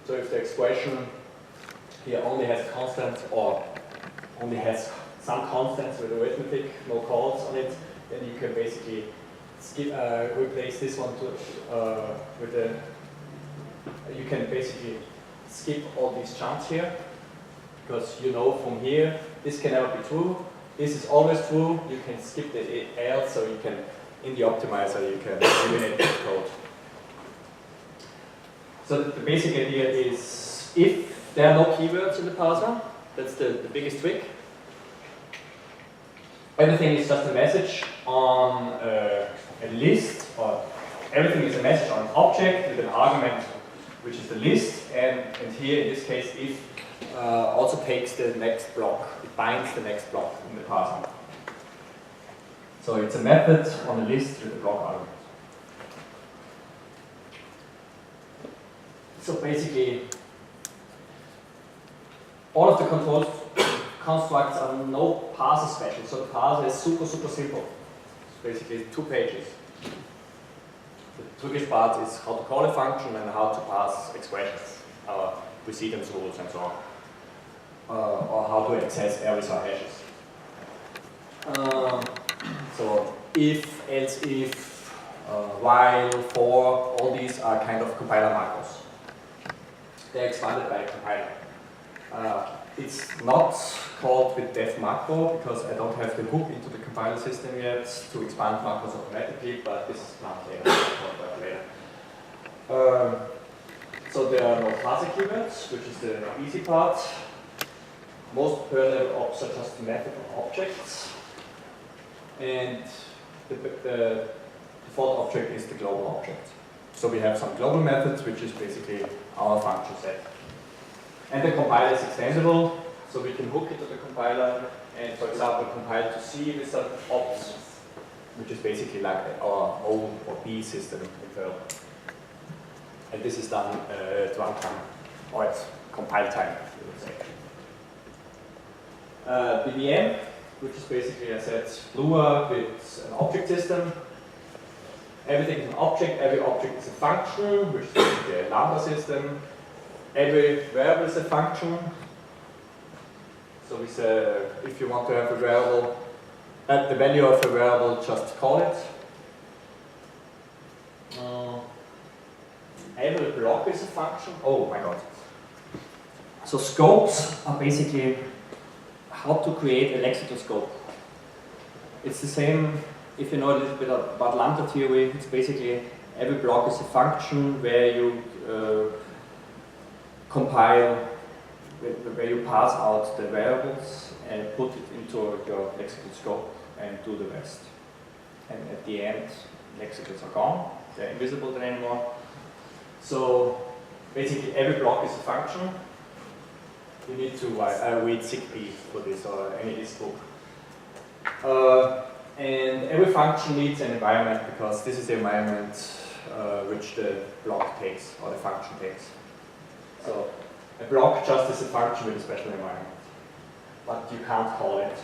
So if the expression here only has constant or only has some constants with arithmetic, no calls on it, then you can basically skip, replace this one with a. You can basically skip all these jumps here, because you know from here this can never be true. This is always true. You can skip the else, so you can in the optimizer you can eliminate the code. So the basic idea is if there are no keywords in the parser, that's the biggest trick. Everything is just a message on a list, or everything is a message on an object with an argument, which is the list, and here in this case, if also takes the next block, it binds the next block in the parser. So it's a method on a list with a block argument. So basically, all of the controls constructs are no parser special, so the parser is super simple. basically 2 pages. The trickiest part is how to call a function and how to pass expressions, precedence rules and so on, or how to access arrays or hashes. So if, else if, while, for, all these are kind of compiler macros. They're expanded by a compiler. It's not called with def macro because I don't have the hook into the compiler system yet to expand macros automatically, but this is planned later. I'll talk about later. So there are no parser keywords, which is the easy part. Most Perl level ops are just method objects, and the default object is the global object. So we have some global methods, which is basically our function set. And the compiler is extendable, so we can hook it to the compiler and, for example, compile to C with some ops, which is basically like our O or B system in Perl. And this is done at runtime, or at compile time, you would say. BVM, which is basically, I said, Lua with an object system. Everything is an object, every object is a function, which is basically a lambda system. Every variable is a function. So we say, if you want to have a variable, at the value of a variable, just call it. Every block is a function. Oh my god. So scopes are basically how to create a lexical scope. It's the same, if you know a little bit about lambda theory, it's basically every block is a function where you compile, where you pass out the variables and put it into your lexical scope and do the rest. And at the end, lexicals are gone, they're invisible then anymore. So basically every block is a function. You need to read CPAN for this or any of this book. And every function needs an environment because this is the environment which the block takes or the function takes. So a block just is a function with a special environment, but you can't call it.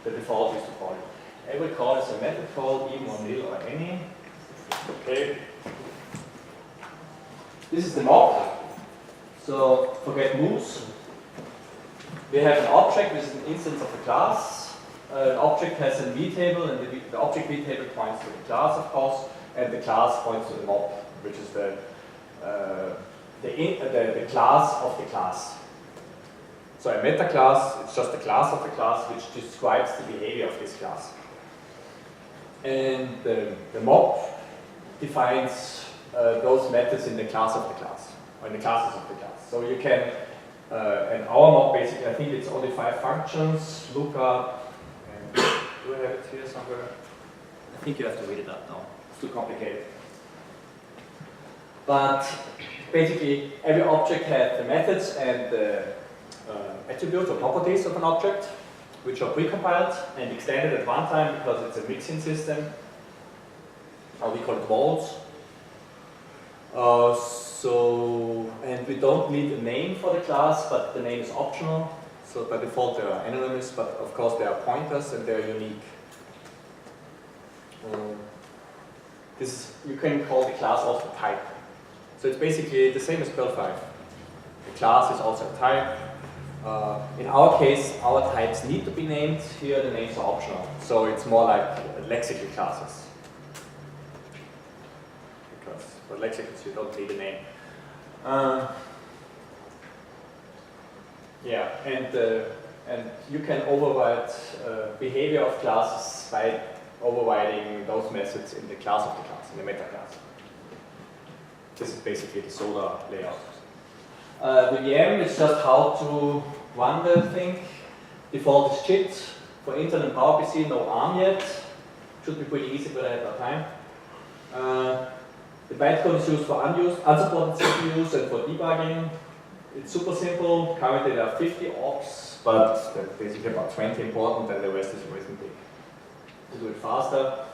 The default is to call it. Every call is a method call, even or nil or any. Okay. This is the mob. So forget moves. We have an object which is an instance of a class. An object has a v-table, and the object v-table points to the class, of course, and the class points to the mob, which is the class of the class. So a meta class, it's just the class of the class which describes the behavior of this class. And the mob defines those methods in the class of the class, or in the classes of the class. So you can, and our mob basically, I think it's only 5 functions, lookup, and do I have it here somewhere? I think you have to read it up now, it's too complicated. But basically, every object has the methods and the attributes or properties of an object, which are precompiled and extended at runtime because it's a mixing system, or we call it vaults. And we don't need a name for the class, but the name is optional. So by default, they are anonymous, but of course they are pointers and they are unique. You can call the class also type. So it's basically the same as Perl 5. The class is also a type. In our case, our types need to be named. Here the names are optional. So it's more like lexical classes. Because for lexicals you don't need a name. Yeah, and you can override behavior of classes by overriding those methods in the class of the class, in the meta class. This is basically the solar layout. The VM is just how to run the thing. Default is JIT. For Intel and PowerPC, no ARM yet. Should be pretty easy, but I have no time. The bytecode is used for unsupported CPUs and for debugging. It's super simple. Currently there are 50 ops, but there's basically about 20 important and the rest is arithmetic. To do it faster.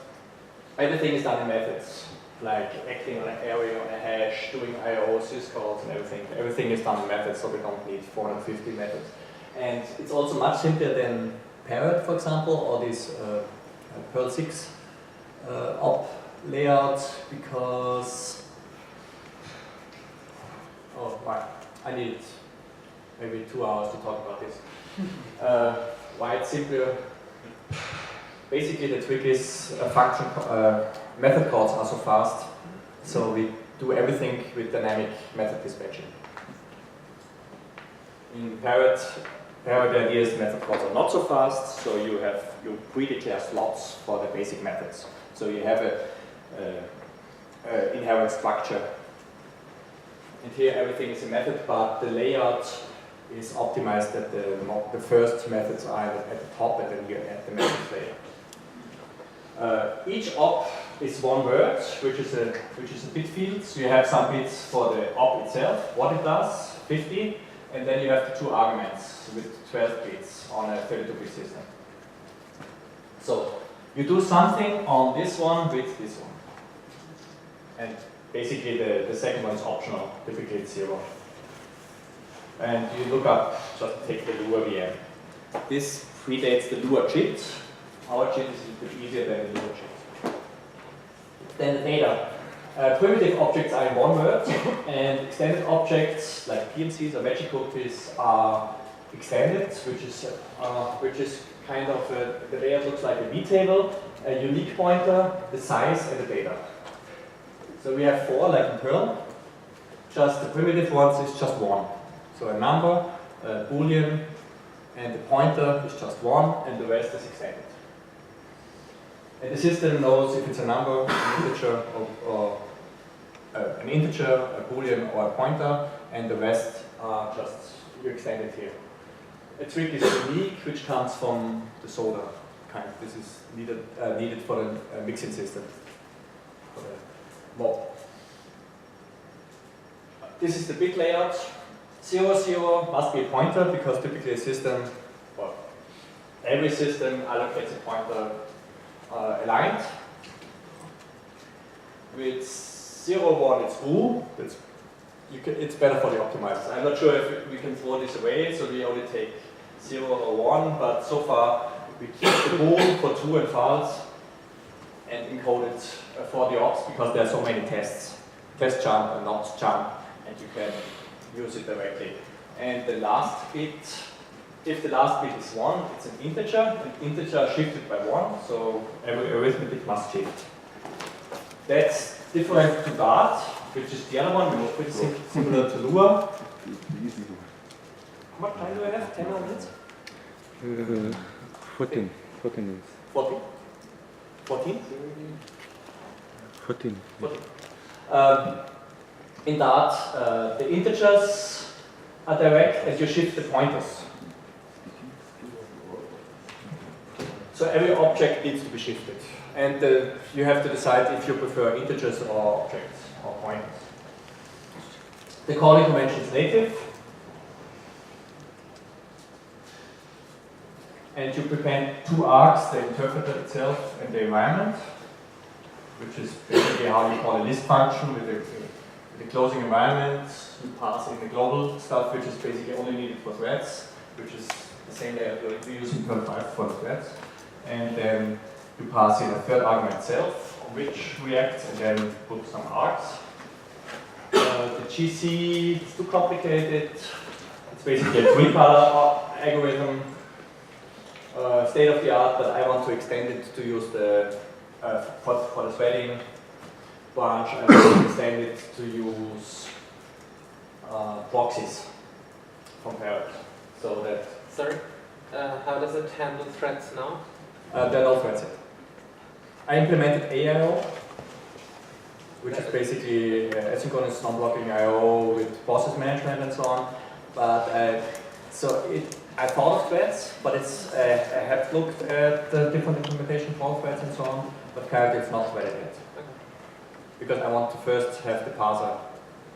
Everything is done in methods, like acting on an array, on a hash, doing I/O, syscalls and everything. Everything is done in methods, so we don't need 450 methods. And it's also much simpler than parrot, for example, or this Perl 6. Op layout because I need maybe 2 hours to talk about this. Why it's simpler? Basically, the trick is method calls are so fast, so we do everything with dynamic method dispatching. In Parrot, the idea is method calls are not so fast, so you pre-declare slots for the basic methods. So you have a inherent structure. And here everything is a method, but the layout is optimized that the first methods are at the top and then you add the methods later. Each op is one word, which is a bit field. So you have some bits for the op itself, what it does, 50, and then you have the 2 arguments with 12 bits on a 32-bit system. So you do something on this one with this one. And basically the second one is optional, typically it's 0. And you look up, just take the Lua VM. This predates the Lua JIT. Our JIT is a bit easier than the Lua JIT. Then the data. Primitive objects are in one word, and extended objects like PMCs or magic cookies are extended, which is kind of the layout looks like a V table, a unique pointer, the size, and the data. So we have 4 like in Perl. Just the primitive ones is just 1. So a number, a boolean, and the pointer is just 1, and the rest is extended. And the system knows if it's a number, an integer, or a boolean, or a pointer, and the rest are just you extend it here. A trick is unique, which comes from the soda kind. This is needed for the mixing system, for the mob. This is the bit layout. 0, 0 must be a pointer because typically a system, well, every system allocates a pointer aligned. With 0, 1 it's bool. It's better for the optimizers. I'm not sure if we can throw this away, so we only take 0 or 1, but so far we keep the bool for true and false and encode it for the ops because there are so many tests. Test jump and not jump, and you can use it directly. And the last bit, if the last bit is 1, it's an integer shifted by 1, so every arithmetic must shift. That's different to Dart, which is the other one, which is pretty similar to Lua. How much time do I have? 10 more minutes? 14 minutes. 14? 14? 14. In Dart, the integers are direct and you shift the pointers. So every object needs to be shifted. And you have to decide if you prefer integers or objects or pointers. The calling convention is native. And you prepare 2 args, the interpreter itself and the environment, which is basically how you call a list function with the closing environment. You pass in the global stuff, which is basically only needed for threads, which is the same layout we use in Perl 5 for the threads. And then you pass in a third argument itself, which reacts, and then put some args. The GC is too complicated. It's basically a 3-color algorithm. State of the art, but I want to extend it to use the for the threading branch. I want to extend it to use proxies from Parrot, so that. Sorry, how does it handle threads now? There are no threads yet. I implemented AIO, which is basically asynchronous non-blocking I/O with process management and so on. But I thought of threads, but I have looked at the different implementation for threads and so on, but currently it's not threaded yet. Okay. Because I want to first have the parser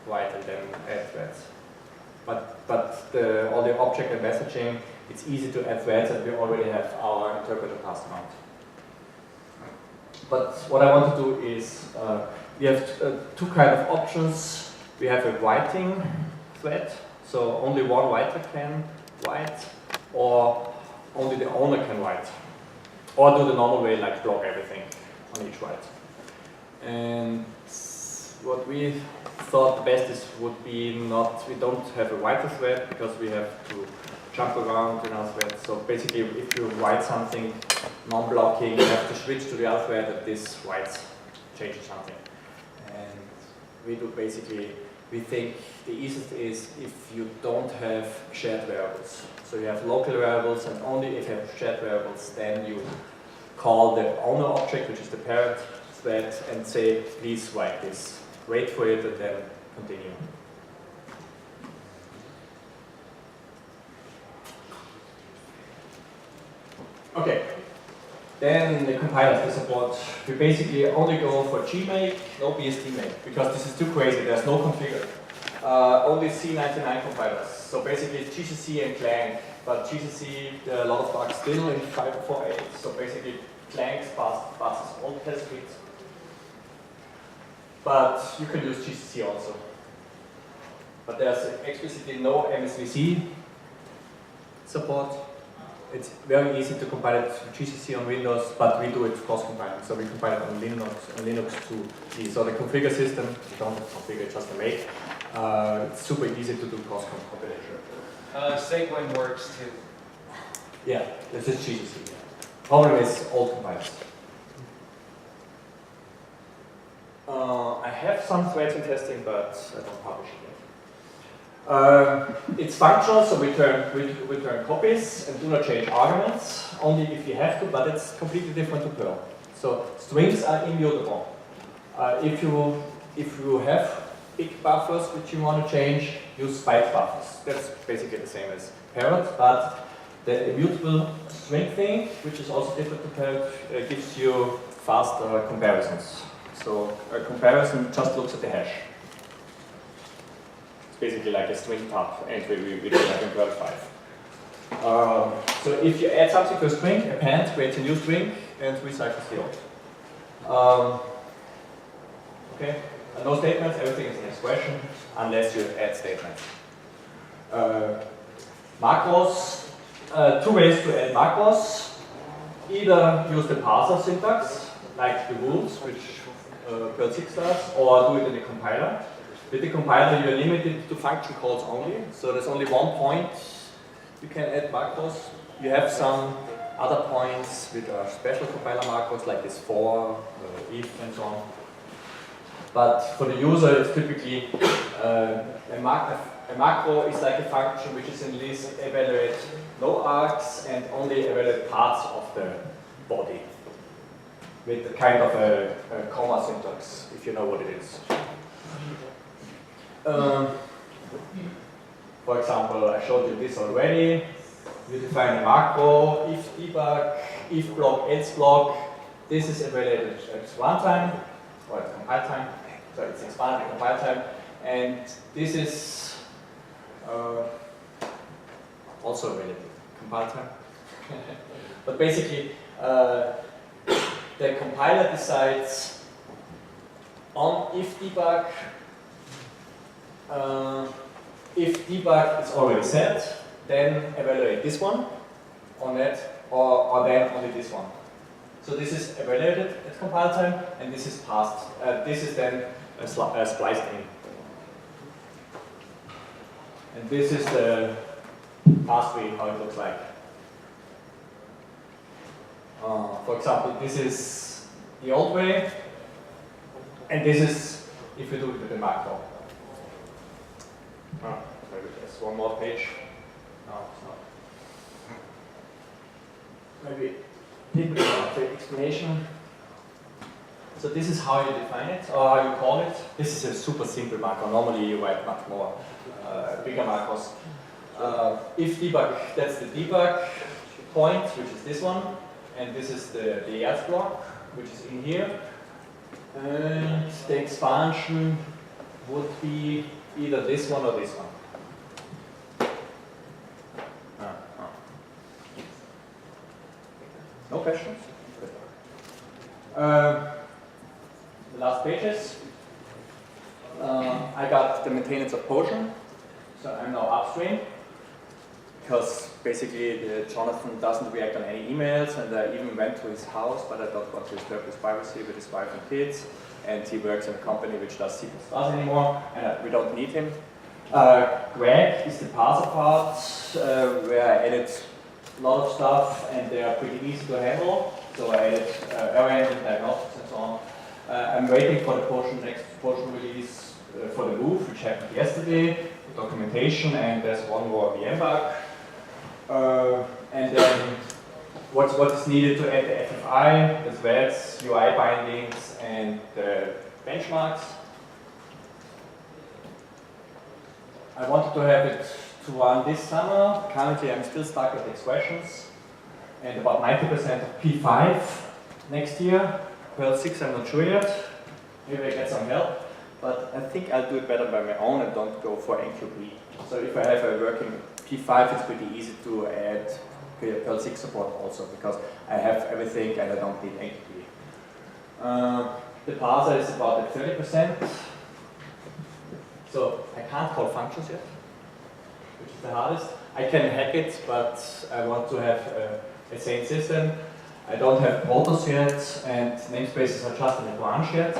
right and then add threads. But all the object and messaging, it's easy to add threads and we already have our interpreter passed around. But what I want to do is, we have 2 kind of options. We have a writing thread, so only one writer can write, or only the owner can write. Or do the normal way, like block everything on each write. And what we thought the best is would be not, we don't have a writer thread because we have to jump around in our thread. So basically, if you write something non-blocking, you have to switch to the other thread that this writes changes something. And we do basically, we think the easiest is if you don't have shared variables. So you have local variables, and only if you have shared variables, then you call the owner object, which is the parrot thread, and say, please write this. Wait for it, and then continue. Okay. Then the compilers, they support, we basically only go for gmake, no BSD make, because this is too crazy, there's no configure. Only C99 compilers, so basically it's GCC and Clang, but GCC, there are a lot of bugs still in 5.4.8, so basically Clang's passes all test suites. But you can use GCC also. But there's explicitly no MSVC support. It's very easy to compile it to GCC on Windows, but we do it cross-compiling. So we compile it on Linux to G. So the configure system, you don't have to configure, just a make. It's super easy to do cross-compilation. Segwin works too. Yeah, this is GCC. Problem is old compilers. I have some threads in testing, but I don't publish it yet. It's functional, so we return copies and do not change arguments, only if you have to, but it's completely different to Perl. So strings are immutable. If you have big buffers which you want to change, use byte buffers. That's basically the same as parrot, but the immutable string thing, which is also different to parrot, gives you faster comparisons. So a comparison just looks at the hash. It's basically like a string tab entry we don't have in Perl 5. So if you add something to a string, append creates a new string and recycles the old. Okay, no statements, everything is an expression unless you add statements. Macros, two ways to add macros. Either use the parser syntax, like the rules, which Perl 6 does, or do it in the compiler. With the compiler, you're limited to function calls only, so there's only one point you can add macros. You have some other points with special compiler macros, like this for, if, and so on. But for the user, it's typically a macro is like a function which is in list evaluate no args and only evaluate parts of the body, with a kind of a comma syntax, if you know what it is. For example, I showed you this already. You define a macro, if debug, if block, else block. This is evaluated at runtime, or at compile time. So it's expanded at compile time. And this is also evaluated compile time. But basically, the compiler decides on if debug is already set, then evaluate this one on that, or then only this one. So this is evaluated at compile time, and this is passed. This is then spliced in. And this is the pass tree, how it looks like. For example, this is the old way, and this is if you do it with the macro. Maybe there's one more page. No, it's not. Maybe a little bit of the explanation. So this is how you define it, or how you call it. This is a super simple macro. Normally you write much more bigger macros. If debug, that's the debug point, which is this one. And this is the else block, which is in here. And the expansion would be either this one or this one. No questions? The last pages. I got the maintenance of Potion, so I'm now upstream. because basically Jonathan doesn't react on any emails, and I even went to his house, but I don't want to disturb his privacy with his wife and kids, and he works in a company which does C++ anymore, and we don't need him. Greg is the parser part, where I added a lot of stuff, and they are pretty easy to handle. So I added oriented diagnostics and so on. I'm waiting for the next portion release for the move, which happened yesterday, the documentation, and there's one more VM bug. And then what is needed to add the FFI, the threads, UI bindings, and the benchmarks. I wanted to have it to run this summer. Currently I'm still stuck with expressions, and about 90% of P5 next year. Perl 6 I'm not sure yet. Maybe I get some help, but I think I'll do it better by my own and don't go for NQB. So if I have a working P5, it's pretty easy to add Perl 6 support also, because I have everything and I don't need NQB. The parser is about at 30%. So I can't call functions yet, which is the hardest. I can hack it, but I want to have a sane system. I don't have protors yet, and namespaces are just in a branch yet.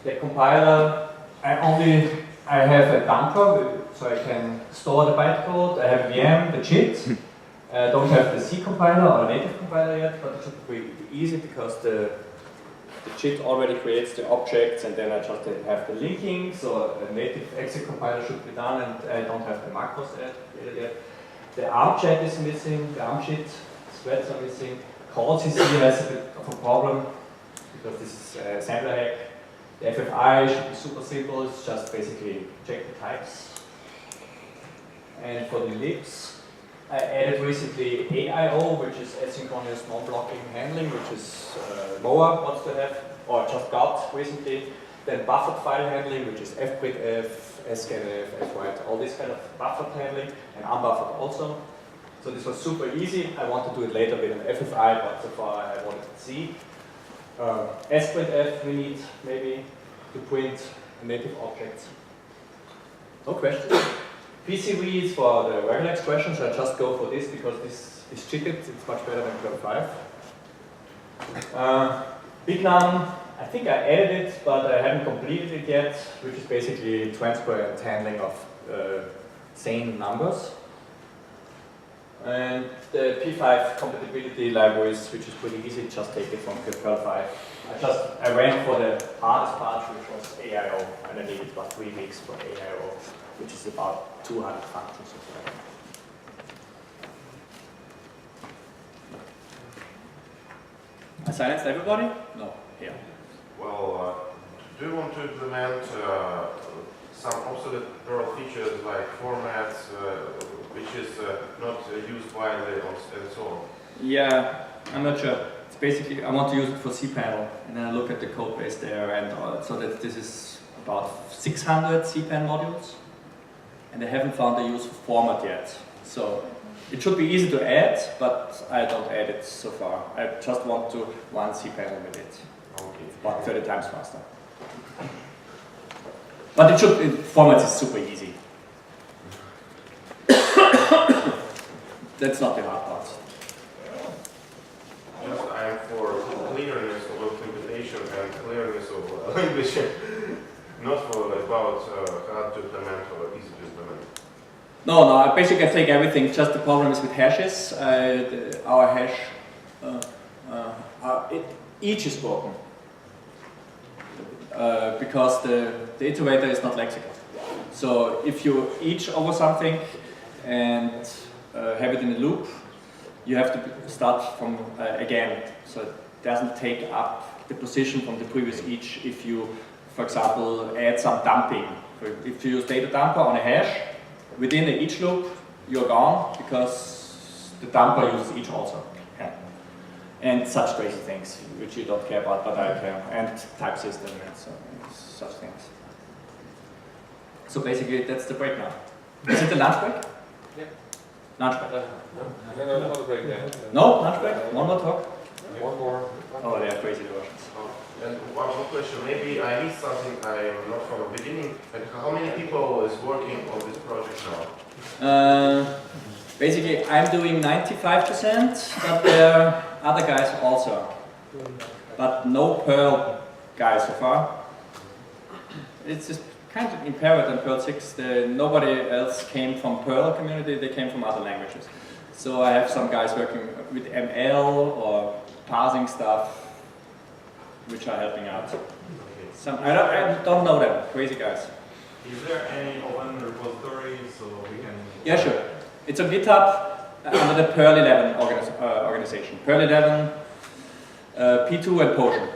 The compiler, I have a dumper, so I can store the bytecode. I have VM, the JIT. I don't have the C compiler or native compiler yet, but it should be easy because the JIT already creates the objects, and then I just have the linking, so a native exec compiler should be done, and I don't have the macros yet. The ARMJIT is missing, the ARMJIT threads are missing. CallCC has a bit of a problem, because this is a sampler hack. The FFI should be super simple, it's just basically check the types. And for the libs, I added recently AIO, which is asynchronous non-blocking handling, which is Moa wants to have, or just got recently. Then buffered file handling, which is fprintf, scanf, fwrite, all this kind of buffered handling, and unbuffered also. So this was super easy. I want to do it later with an FFI, but so far I wanted to see. sprintf we need maybe to print native objects. No questions? PCV is for the regular expressions. I just go for this because this is cheated. It's much better than Perl 5. Big num, I think I added it, but I haven't completed it yet, which is basically transparent handling of sane numbers. And the P5 compatibility libraries, which is pretty easy, just take it from Perl 5. I ran for the hardest part, which was AIO, and I needed about 3 weeks for AIO, which is about 200 functions or so. I silenced everybody? No. Yeah. Well, do you want to implement some obsolete Perl features like formats, which is not used widely and so on? Yeah, I'm not sure. It's basically, I want to use it for CPAN, and then I look at the code base there, and so that this is about 600 CPAN modules, and I haven't found a useful format yet. So it should be easy to add, but I don't add it so far. I just want to run CPAN with it. Okay. About 30 times faster. But it should, format is super easy. That's not the hard part. Just I'm for clearness of computation and clearness of language, not for about how to implement or easy to implement. No, I basically take everything. Just the problem is with hashes. Our hash, each is broken because the iterator is not lexical. So if you each over something and have it in a loop, you have to start from again. So it doesn't take up the position from the previous each if you, for example, add some dumping. If you use data dumper on a hash, within the each loop, you're gone because the dumper uses each also. Yeah. And such crazy things, which you don't care about, but I care. And type system and so, such things. So basically, that's the break now. Is it the lunch break? Yeah. Lunch break? No, not a break there. No? Lunch break? One more talk? One more. Oh, they are crazy versions. And one more question, maybe I missed something I'm not from the beginning. And how many people is working on this project now? basically I'm doing 95%, but there are other guys also. But no Perl guys so far. It's just kind of in Parrot and Perl 6, nobody else came from Perl community, they came from other languages. So I have some guys working with ML or parsing stuff, which are helping out. Some, I don't know them, crazy guys. Is there any open repository so we can... Yeah, sure. It's on GitHub under the Perl 11 organization. Perl 11, P2 and Potion.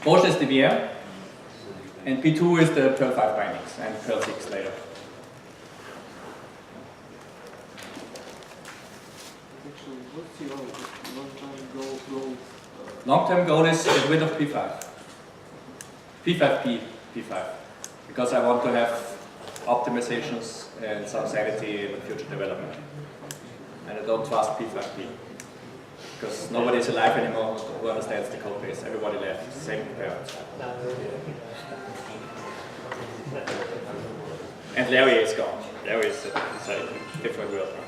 Potion is the VM, and P2 is the Perl 5 bindings, and Perl 6 later. Actually, what's your long-term goal? Long-term goal is get rid of P5. P5P, P5. Because I want to have optimizations and some sanity in the future development. And I don't trust P5P. Because nobody is alive anymore who understands the code base. Everybody left, same parents. And Larry is gone. Larry is a different world now.